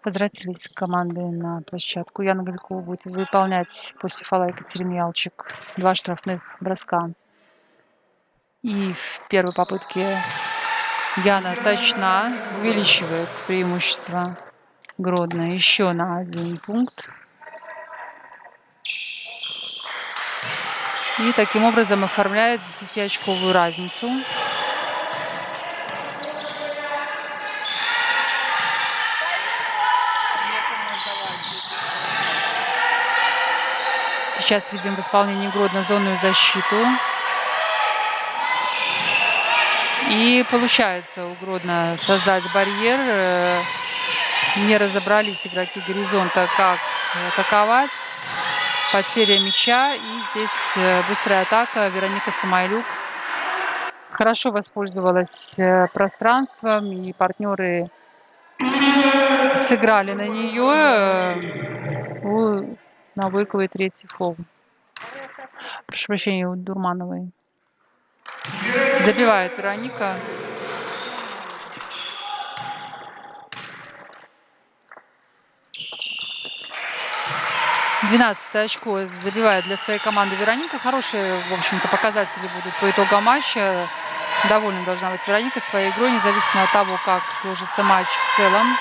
Возвратились команды на площадку. Яна Галькова будет выполнять после фола Екатерины Ялчик 2 штрафных броска. И в первой попытке Яна точна, увеличивает преимущество Гродно еще на 1 пункт. И таким образом оформляет 10-очковую разницу. Сейчас видим в исполнении Гродно зонную защиту. И получается у Гродно создать барьер. Не разобрались игроки Горизонта, как атаковать. Потеря мяча. И здесь быстрая атака. Вероника Самойлюк хорошо воспользовалась пространством. И партнеры сыграли на нее. У Набойковой 3-й фол. Прошу прощения, у Дурмановой. Забивает Вероника. «12-е очко забивает для своей команды Вероника. Хорошие, в общем-то, показатели будут по итогам матча. Довольна должна быть Вероника своей игрой, независимо от того, как сложится матч в целом.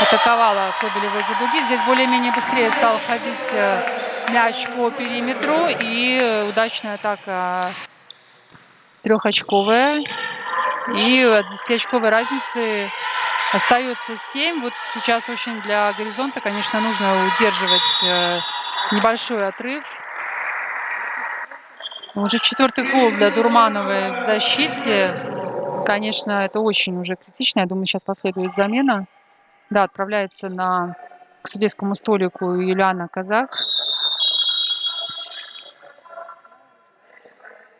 Атаковала Кобелева из-за дуги. Здесь более-менее быстрее стал ходить мяч по периметру. И удачная атака 3-очковая. И от 10-очковой разницы остается 7. Вот сейчас очень для Горизонта, конечно, нужно удерживать небольшой отрыв. Уже 4-й фол для Дурмановой в защите. Конечно, это очень уже критично. Я думаю, сейчас последует замена. Да, отправляется к судейскому столику Юлиана Казак.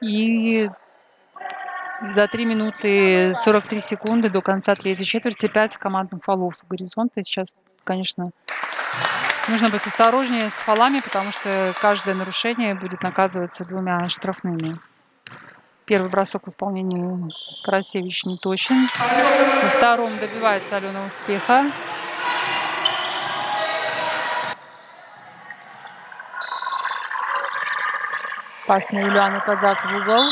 И за 3 минуты 43 секунды до конца 3-й четверти 5 командных фолов у Горизонта. Сейчас, конечно, нужно быть осторожнее с фолами, потому что каждое нарушение будет наказываться 2 штрафными. Первый бросок в исполнении Карасевич не точен. Во втором добивается Алена успеха. Пас на Юлиану Казак в угол.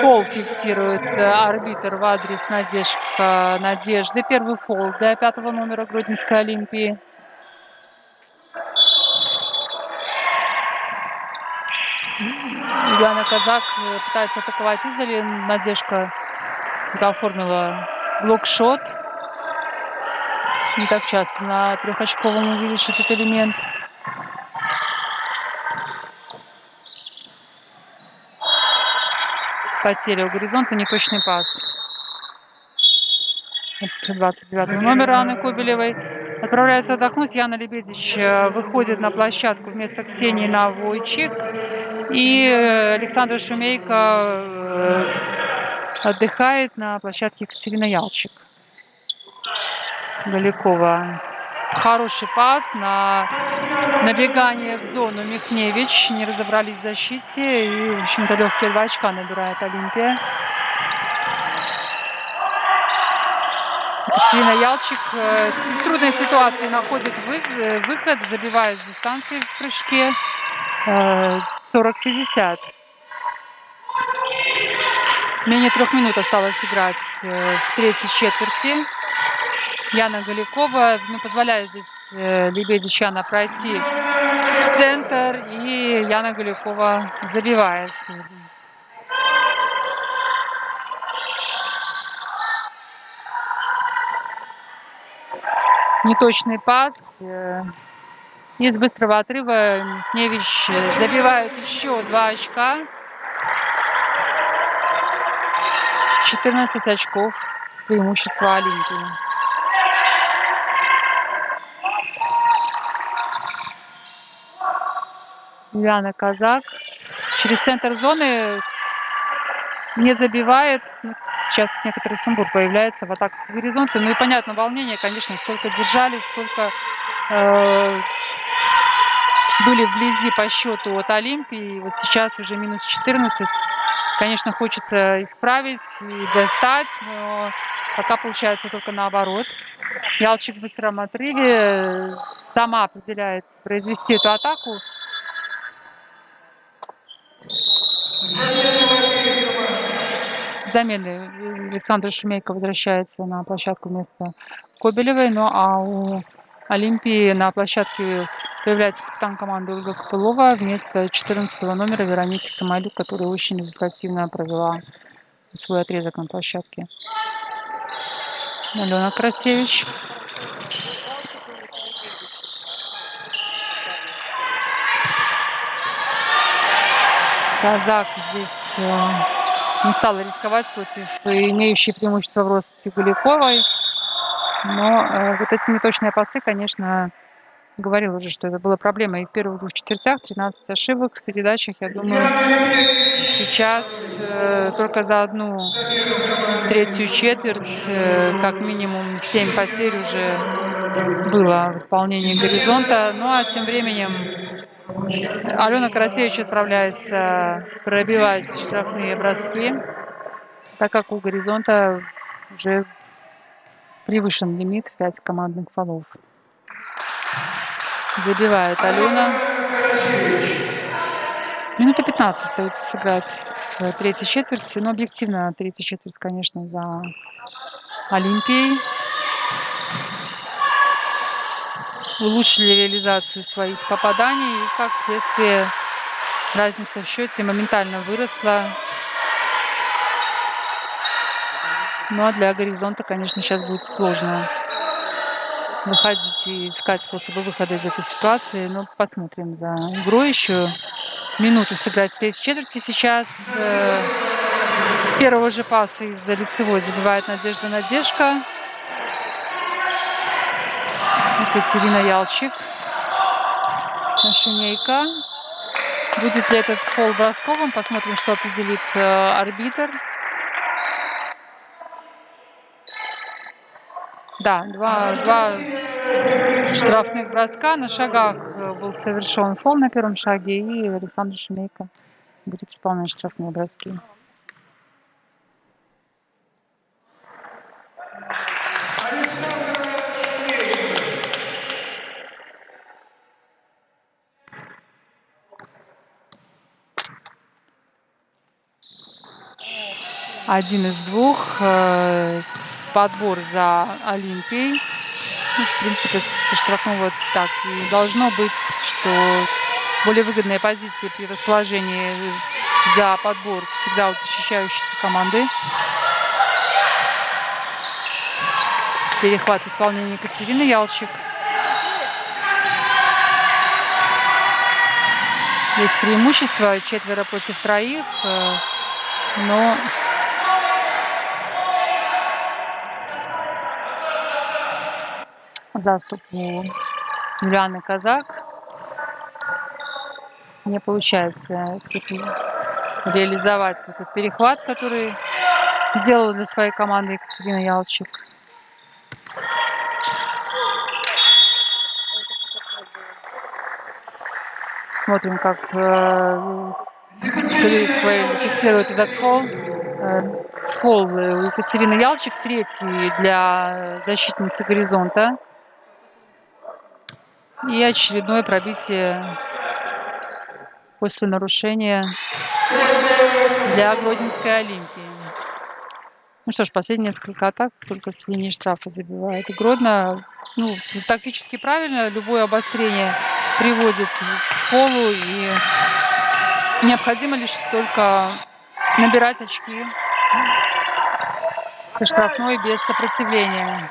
Фол фиксирует арбитр в адрес Надежды. Первый фол для 5-го номера Гродненской Олимпии. Юлиана Казак пытается атаковать издали. Надежда оформила блокшот. Не так часто на 3-очковом увидишь этот элемент. Потеря у Горизонта, неточный пас. 29-го номера Анны Кобелевой. Отправляется отдохнуть. Яна Лебедич выходит на площадку вместо Ксении Навойчик. И Александра Шумейко отдыхает на площадке Екатерина Ялчик. Галякова. Хороший пас на набегание в зону Михневич. Не разобрались в защите. И, в общем-то, легкие 2 очка набирает Олимпия. Екатерина Ялчик из трудной ситуации находит выход, забивает с дистанции в прыжке. 40-50. Менее 3 минут осталось играть в 3-й четверти. Яна Галякова позволяет здесь Лебедич Яна пройти в центр. И Яна Галякова забивает. Неточный пас. Из быстрого отрыва Михневич забивает еще 2 очка. 14 очков преимущества Олимпии. Юлиана Казак через центр зоны не забивает. Сейчас некоторый сумбур появляется в атаках Горизонта. Ну и понятно, волнение, конечно, столько держались, столько были вблизи по счету от Олимпии. Вот сейчас уже минус 14. Конечно, хочется исправить и достать, но пока получается только наоборот. Ялчик в быстром отрыве сама определяет произвести эту атаку. Замены. Александр Шумейко возвращается на площадку вместо Кобелевой. Ну а у Олимпии на площадке появляется капитан команды Ольга Копылова вместо 14 номера Вероники Самолюк, которая очень результативно провела свой отрезок на площадке. Алена Красевич. Казак здесь не стала рисковать против имеющей преимущество в росте Гуляковой. Но вот эти неточные пасы, конечно, говорила уже, что это была проблема и в первых двух четвертях. 13 ошибок в передачах. Я думаю, сейчас только за одну третью четверть как минимум 7 потерь уже было в исполнении «Горизонта». Ну а тем временем Алена Карасевич отправляется пробивать штрафные броски, так как у «Горизонта» уже превышен лимит в 5 командных фолов. Забивает Алена. Минута 15 остается сыграть в третьей четверти. Но объективно третья четверть, конечно, за Олимпией. Улучшили реализацию своих попаданий. И, как следствие, разница в счете моментально выросла. Ну а для «Горизонта», конечно, сейчас будет сложно выходить и искать способы выхода из этой ситуации. Но посмотрим за игрой еще. Минуту сыграть в третьей четверти сейчас. С первого же паса из-за лицевой забивает Надежда Надежка. Екатерина Ялчик. Шумейко. Будет ли этот фол бросковым? Посмотрим, что определит арбитр. Да, два штрафных броска. На шагах был совершен фол на первом шаге. И Александр Шумейко будет исполнять штрафные броски. Один из двух. Подбор за Олимпией. Ну, в принципе, со штрафного так и должно быть, что более выгодная позиция при расположении за подбор всегда у защищающейся команды. Перехват в исполнении Екатерины Ялчик. Есть преимущество 4 против 3, но заступ у Юлианы Казак. Не получается реализовать этот перехват, который сделала для своей команды Екатерина Ялчик. Смотрим, как фиксирует этот фол. Фол у Екатерины Ялчик, третий для защитницы «Горизонта». И очередное пробитие после нарушения для Гродненской Олимпии. Ну что ж, последние несколько атак только с линии штрафа забивает Гродно. Ну, тактически правильно. Любое обострение приводит к фолу. И необходимо лишь только набирать очки со штрафной без сопротивления.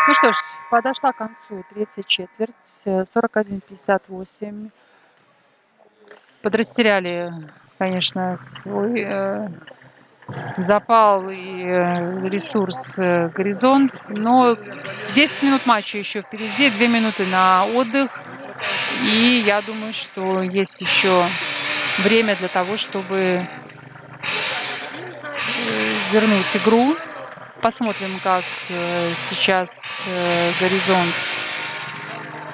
Ну что ж, подошла к концу третья четверть. 41-58. Подрастеряли, конечно, свой запал и ресурс «Горизонт». Но 10 минут матча еще впереди, 2 минуты на отдых. И я думаю, что есть еще время для того, чтобы вернуть игру. Посмотрим, как сейчас Горизонт?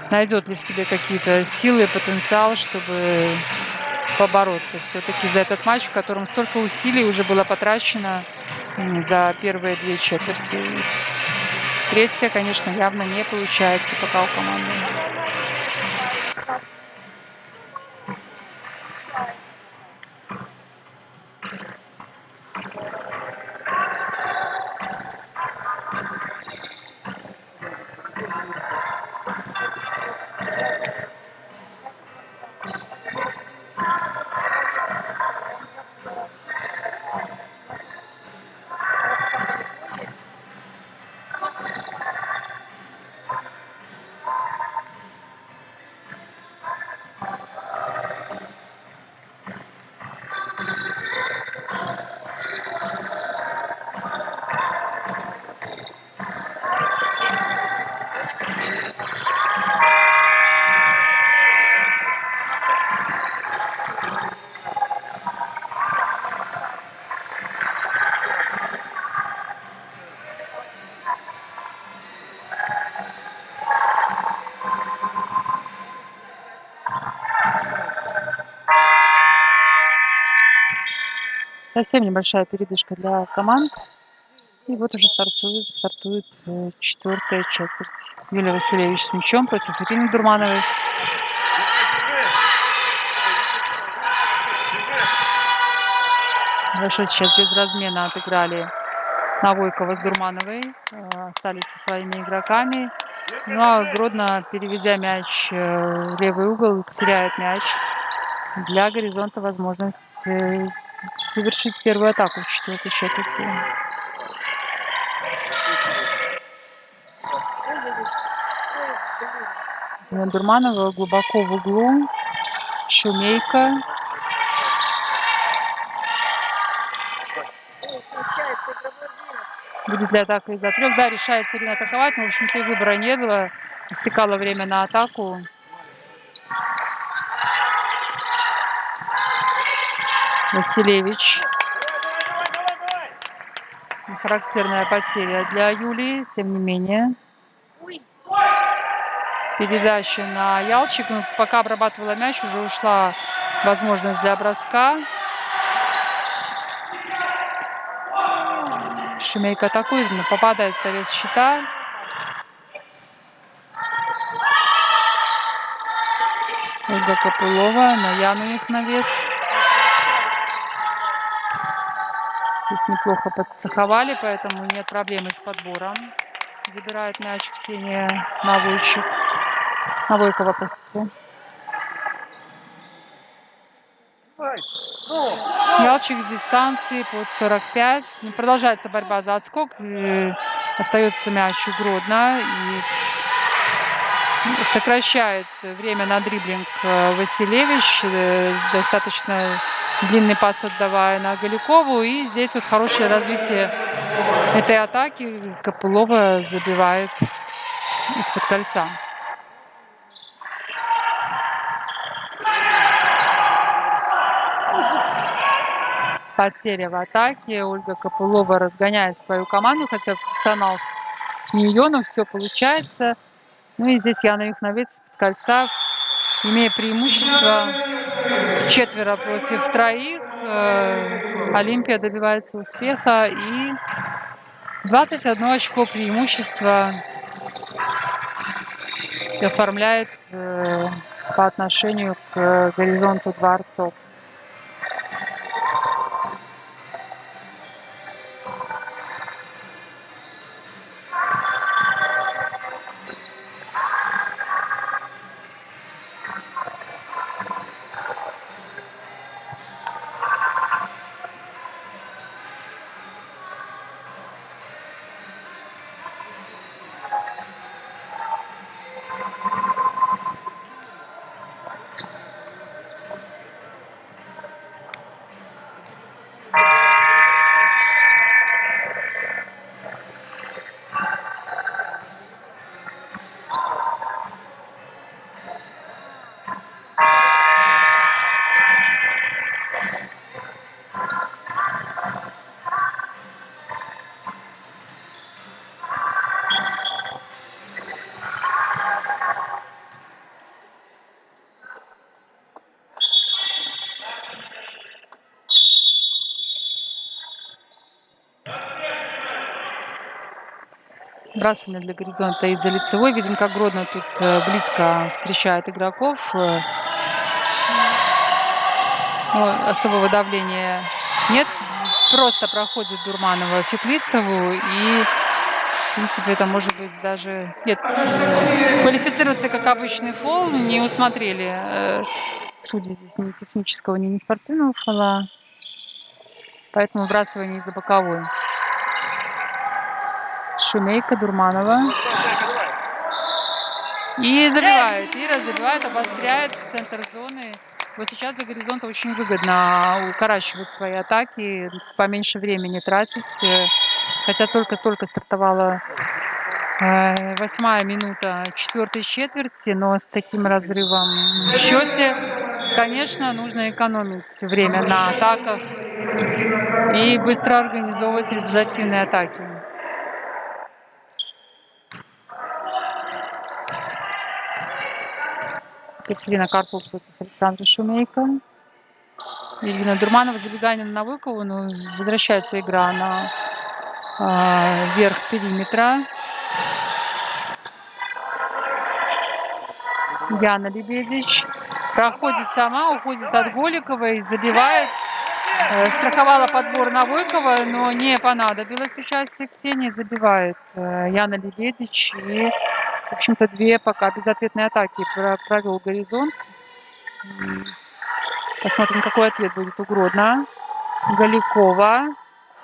Найдет ли в себе какие-то силы и потенциал, чтобы побороться все-таки за этот матч, в котором столько усилий уже было потрачено за первые две четверти. Третья, конечно, явно не получается пока у команды. Совсем небольшая передышка для команд. И вот уже стартует четвертая четверть. Юлия Васильевич с мячом против Ирины Дурмановой. Большой сейчас без размена отыграли Навойкова с Дурмановой. Остались со своими игроками. Ну а Гродно, переведя мяч в левый угол, теряет мяч. Для Горизонта возможность совершить первую атаку в четвертой четверти. Дурманова глубоко в углу. Шумейка. Будет ли атака из-за трех? Да, решает Ирина атаковать, но, в общем-то, и выбора не было. Истекало время на атаку. Василевич. Характерная потеря для Юлии, тем не менее. Передача на Ялчик. Ну, пока обрабатывала мяч, уже ушла возможность для броска. Шумейка атакует, но попадает в торец щита. Ольга Копылова на Яну Яхновец. Здесь неплохо подстраховали, поэтому нет проблемы с подбором. Забирает мяч Ксения Навойкова, простите. Ялчик с дистанции под 45. Продолжается борьба за отскок. Остается мяч у Гродно. И сокращает время на дриблинг Василевич. Достаточно длинный пас отдавая на Галикову. И здесь вот хорошее развитие этой атаки. Копылова забивает из-под кольца. Потеря в атаке. Ольга Копылова разгоняет свою команду, хотя функционал нее, но все получается. Ну и здесь Яна Яхновец из кольца, имея преимущество 4 против 3. Олимпия добивается успеха и 21 очко преимущества оформляет по отношению к Горизонту Дворцов. Бросание для горизонта из-за лицевой. Видим, как Гродно тут близко встречает игроков. Особого давления нет. Просто проходит Дурманова Феклистову. И, в принципе, это может быть даже... Нет, квалифицируется как обычный фол. Не усмотрели судьи здесь ни технического, ни спортивного фола. Поэтому выбрасывание из-за боковой. Шумейко, Дурманова. И забивает. Ира забивает, обостряет центр зоны. Вот сейчас до горизонта очень выгодно укорачивать свои атаки, поменьше времени тратить. Хотя только-только стартовала 8-я минута 4-й четверти, но с таким разрывом в счете, конечно, нужно экономить время на атаках и быстро организовывать результативные атаки. Екатерина Карпук против Александра Шумейко. Ирина Дурманова, забегание на Навыкову, но возвращается игра на верх периметра. Яна Лебедич проходит сама, уходит от Голиковой, забивает. Страховала подбор Навыкова, но не понадобилось участие Ксении, забивает Яна Лебедич. И, в общем-то, две пока безответные атаки провел горизонт. Посмотрим, какой ответ будет у Гродно. Галикова.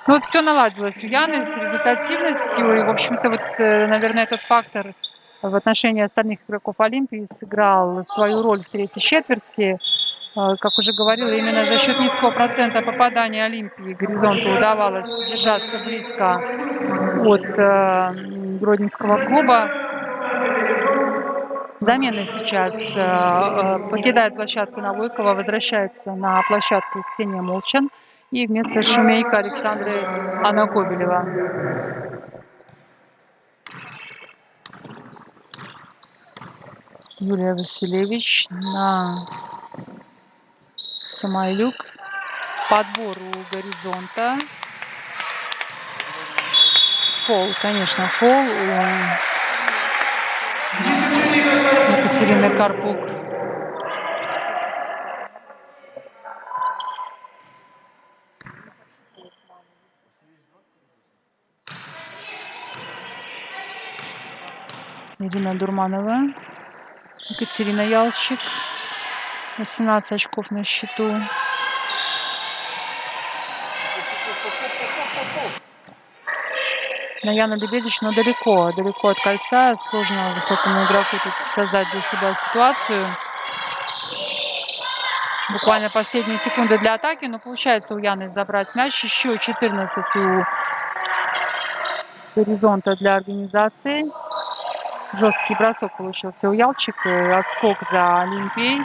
Ну вот все наладилось у Яны с результативностью. И, в общем-то, вот, наверное, этот фактор в отношении остальных игроков Олимпии сыграл свою роль в третьей четверти. Как уже говорила, именно за счет низкого процента попадания Олимпии горизонту удавалось держаться близко от Гродненского клуба. Замена сейчас покидает площадку Навыкова, возвращается на площадку Ксения Молчан. И вместо Шумейко Александры Анна Кобелева. Юлия Василевич на Самойлюк. Подбор у горизонта. Фол, конечно, фол у Екатерины Карпук. Ирина Дурманова. Екатерина Ялчик. 18 очков на счету. Яна Лебедич, но далеко от кольца. Сложно высокому игроку тут создать для себя ситуацию. Буквально последние секунды для атаки, но получается у Яны забрать мяч. Еще 14 у горизонта для организации. Жесткий бросок получился у Ялчика. Отскок за Олимпией.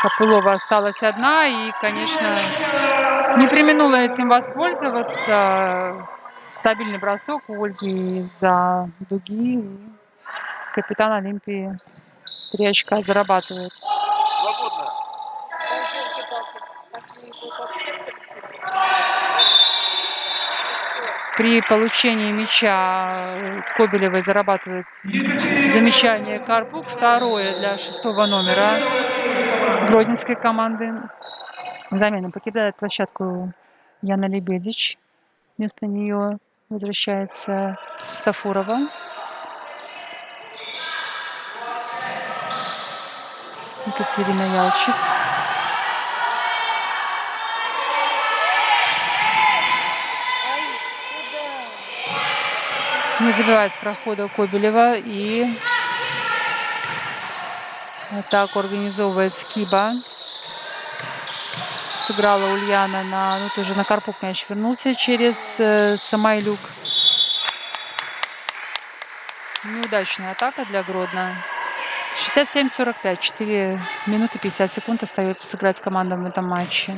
Копылова осталась одна и, конечно, не преминула этим воспользоваться. Стабильный бросок у Ольги из-за дуги. И капитан Олимпии 3 очка зарабатывает. При получении мяча Кобелевой зарабатывает замечание Карпук. Второе для 6-го номера гродненской команды. Замена покидает площадку Яна Лебедич. Вместо нее возвращается Стафурова. Екатерина Ялчик. Не забивает с прохода Кобелева. И атаку организовывает Скиба. Сыграла Ульяна на... Ну, тоже на Карпук мяч вернулся через Самойлюк. Неудачная атака для Гродно. 67-45. 4 минуты 50 секунд остается сыграть командам в этом матче.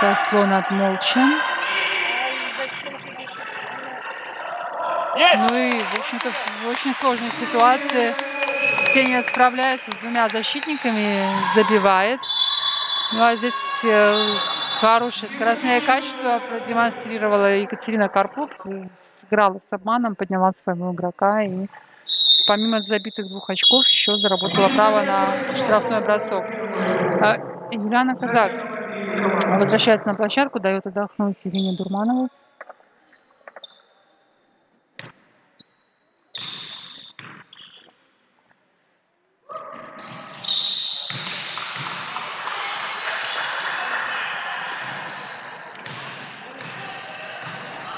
Заслон от Молчан. Ну и, в общем-то, в очень сложной ситуации Ксения справляется с двумя защитниками, забивает. Ну а здесь хорошее скоростное качество продемонстрировала Екатерина Карпук. Сыграла с обманом, подняла своего игрока и помимо забитых 2 очков еще заработала право на штрафной бросок. Юлиана Казак возвращается на площадку, дает отдохнуть Ирине Дурмановой.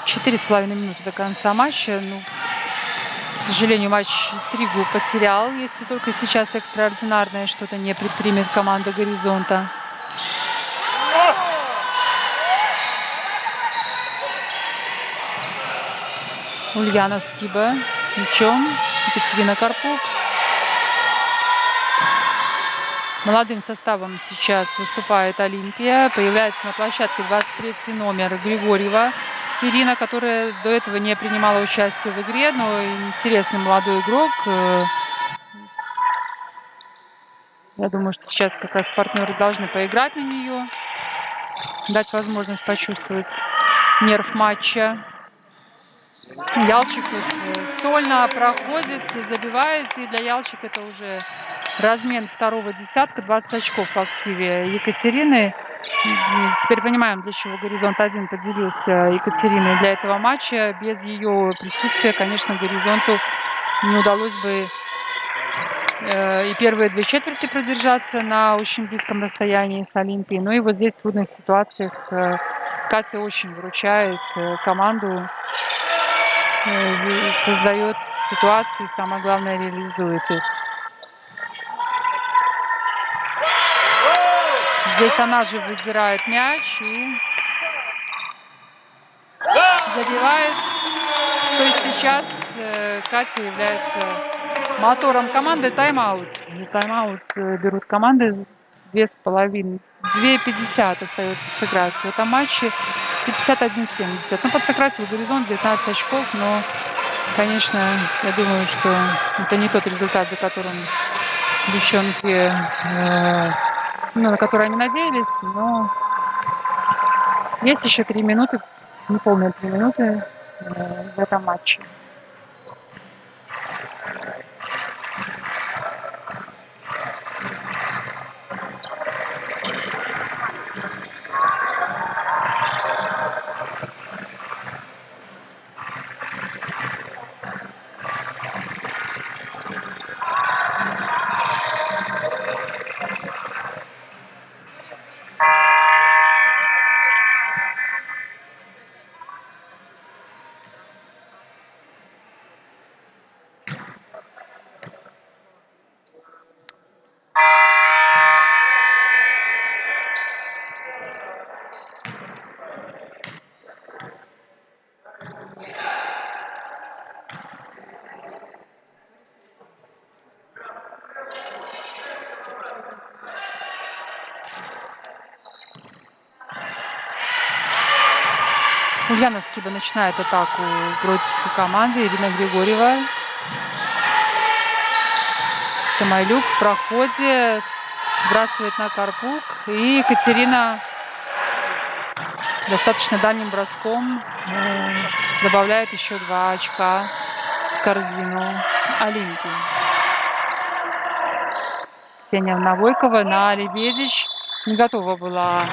Четыре с половиной минуты до конца матча. Ну, к сожалению, матч интригу потерял, если только сейчас экстраординарное что-то не предпримет команда «Горизонта». Ульяна Скиба с мячом. Екатерина Карпук. Молодым составом сейчас выступает Олимпия. Появляется на площадке 23-й номер Григорьева Ирина, которая до этого не принимала участие в игре, но интересный молодой игрок. Я думаю, что сейчас как раз партнеры должны поиграть на нее, дать возможность почувствовать нерв матча. Ялчик стольно проходит, забивает, и для Ялчик это уже размен второго десятка, 20 очков в активе Екатерины. Теперь понимаем, для чего «Горизонт-1» поделился Екатериной для этого матча. Без ее присутствия, конечно, «Горизонту» не удалось бы и первые 2 четверти продержаться на очень близком расстоянии с Олимпией. Ну и вот здесь в трудных ситуациях Катя очень выручает команду, создает ситуации, самое главное, реализует их. Здесь она же выбирает мяч и забивает. То есть сейчас Катя является мотором команды. Тайм-аут. Тайм-аут берут команды. 2,5. 2,50 остается сыграть в этом матче. 51-70. Ну, подсократил «Горизонт», 19 очков, но, конечно, я думаю, что это не тот результат, за которым девчонки, на который они надеялись, но есть еще 3 минуты, неполные 3 минуты в этом матче. Ульяна Скиба начинает атаку гродненской команды. Ирина Григорьева. Самойлюк в проходе. Сбрасывает на Карпук. И Екатерина достаточно дальним броском добавляет еще 2 очка в корзину Олимпии. Ксения Навойкова на Лебедич. Не готова была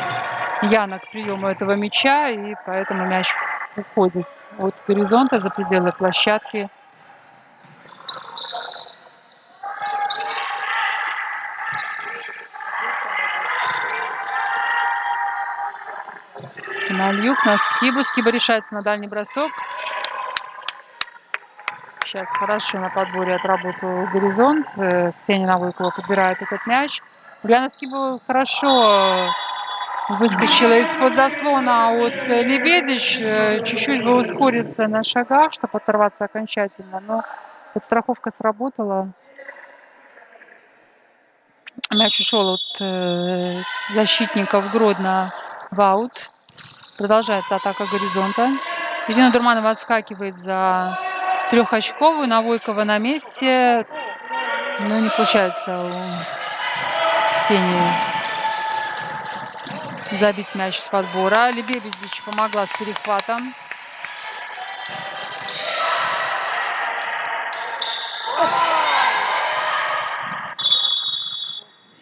Яна к приему этого мяча, и поэтому мяч уходит от «Горизонта» за пределы площадки. Самойлюк на Скибу. Скиба решается на дальний бросок. Сейчас хорошо на подборе отработал «Горизонт». Ксения Навойкова подбирает этот мяч. Ульяна Скиба хорошо выскочила из-под заслона от Лебедич. Чуть-чуть бы ускориться на шагах, чтобы оторваться окончательно. Но подстраховка сработала. Мяч ушел от защитников Гродно в аут. Продолжается атака «Горизонта». Ирина Дурманова отскакивает за 3-очковую. Навойкова на месте. Но не получается у Ксении забить мяч с подбора. Лебедич помогла с перехватом.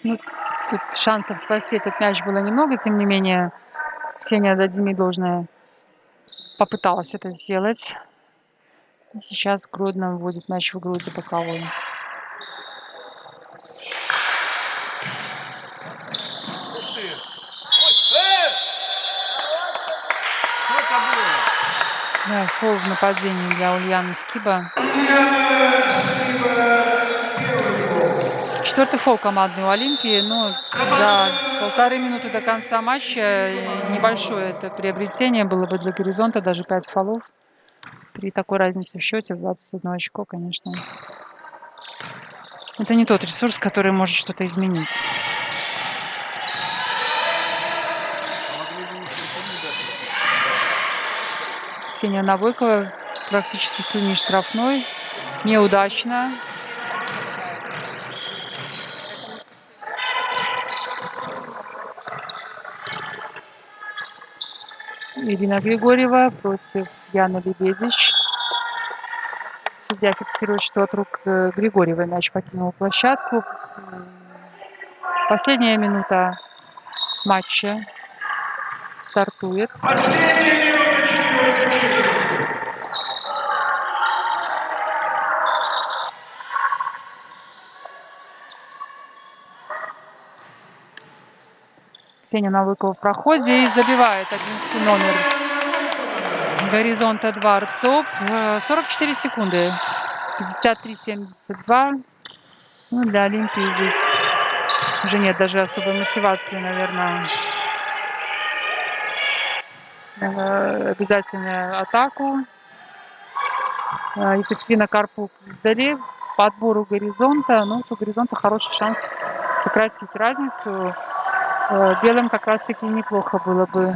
Ну, тут шансов спасти этот мяч было немного, тем не менее, Ксения, отдадим ей должное, попыталась это сделать. И сейчас Гродно вводит мяч в игру за боковой. Да, фол в нападении для Ульяны Скиба. Четвертый фол командный у Олимпии, но за 1,5 минуты до конца матча небольшое это приобретение было бы для Горизонта, даже 5 фолов. При такой разнице в счете в 21 очко, конечно, это не тот ресурс, который может что-то изменить. Ксения Навыкова практически с линии штрафной. Неудачно. Ирина Григорьева против Яны Лебедич. Судья фиксирует, что от рук Григорьевой мяч покинул площадку. Последняя минута матча стартует. Ксения Навыкова в проходе и забивает 11 номер Горизонта Дворцов. 44 секунды. 53-72. Ну, для Олимпии здесь уже нет даже особой мотивации, наверное, обязательную атаку. Екатерина Карпук вдали. По отбору Горизонта. Ну, у Горизонта хороший шанс сократить разницу. Белым как раз-таки неплохо было бы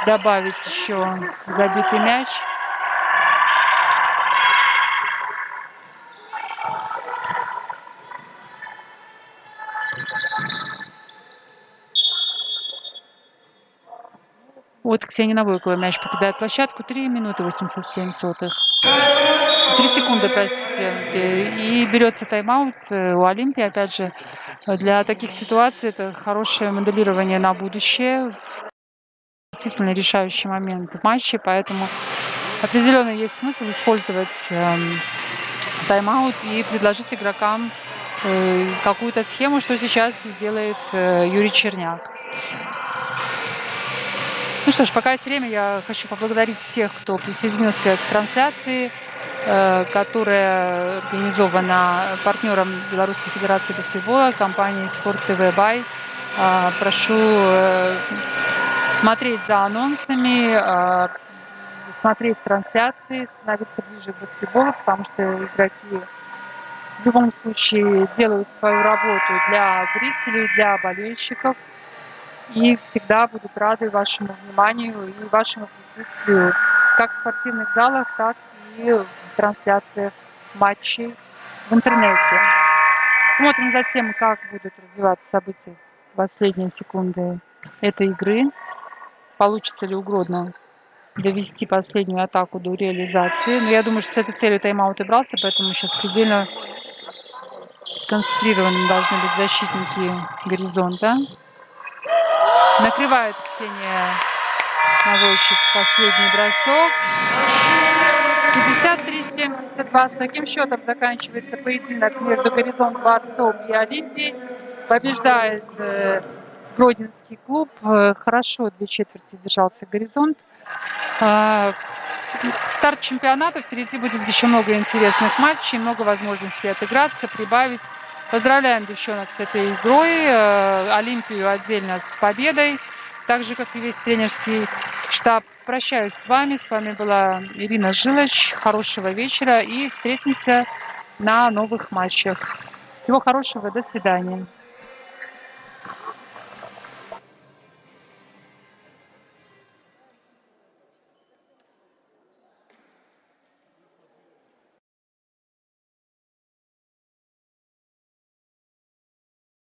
добавить еще забитый мяч. Вот Ксения Навыкова мяч покидает площадку. 3 минуты 87 сотых. 3 секунды, простите. И берется тайм-аут у Олимпии. Опять же, для таких ситуаций это хорошее моделирование на будущее. Действительно решающий момент в матче, поэтому определенно есть смысл использовать тайм-аут и предложить игрокам какую-то схему, что сейчас делает Юрий Черняк. Ну что ж, пока есть время, я хочу поблагодарить всех, кто присоединился к трансляции, которая организована партнером Белорусской Федерации баскетбола, компанией Спорт ТВ Бай. Прошу смотреть за анонсами, смотреть трансляции, становиться ближе к баскетболу, потому что игроки в любом случае делают свою работу для зрителей, для болельщиков. И всегда будут рады вашему вниманию и вашему присутствию как в спортивных залах, так и в трансляциях матчей в интернете. Смотрим за тем, как будут развиваться события в последние секунды этой игры. Получится ли у Гродно довести последнюю атаку до реализации. Но я думаю, что с этой целью тайм-аут и брался, поэтому сейчас предельно сконцентрированными должны быть защитники Горизонта. Накрывает Ксения Навойчик последний бросок. 53-72. С таким счетом заканчивается поединок между Горизонт Дворцов и Олимпией. Побеждает Гродненский клуб. Хорошо для четверти держался Горизонт. Старт чемпионата. Впереди будет еще много интересных матчей, много возможностей отыграться, прибавить. Поздравляем девчонок с этой игрой. Олимпию отдельно с победой. Так же, как и весь тренерский штаб. Прощаюсь с вами. С вами была Ирина Жилач. Хорошего вечера и встретимся на новых матчах. Всего хорошего. До свидания.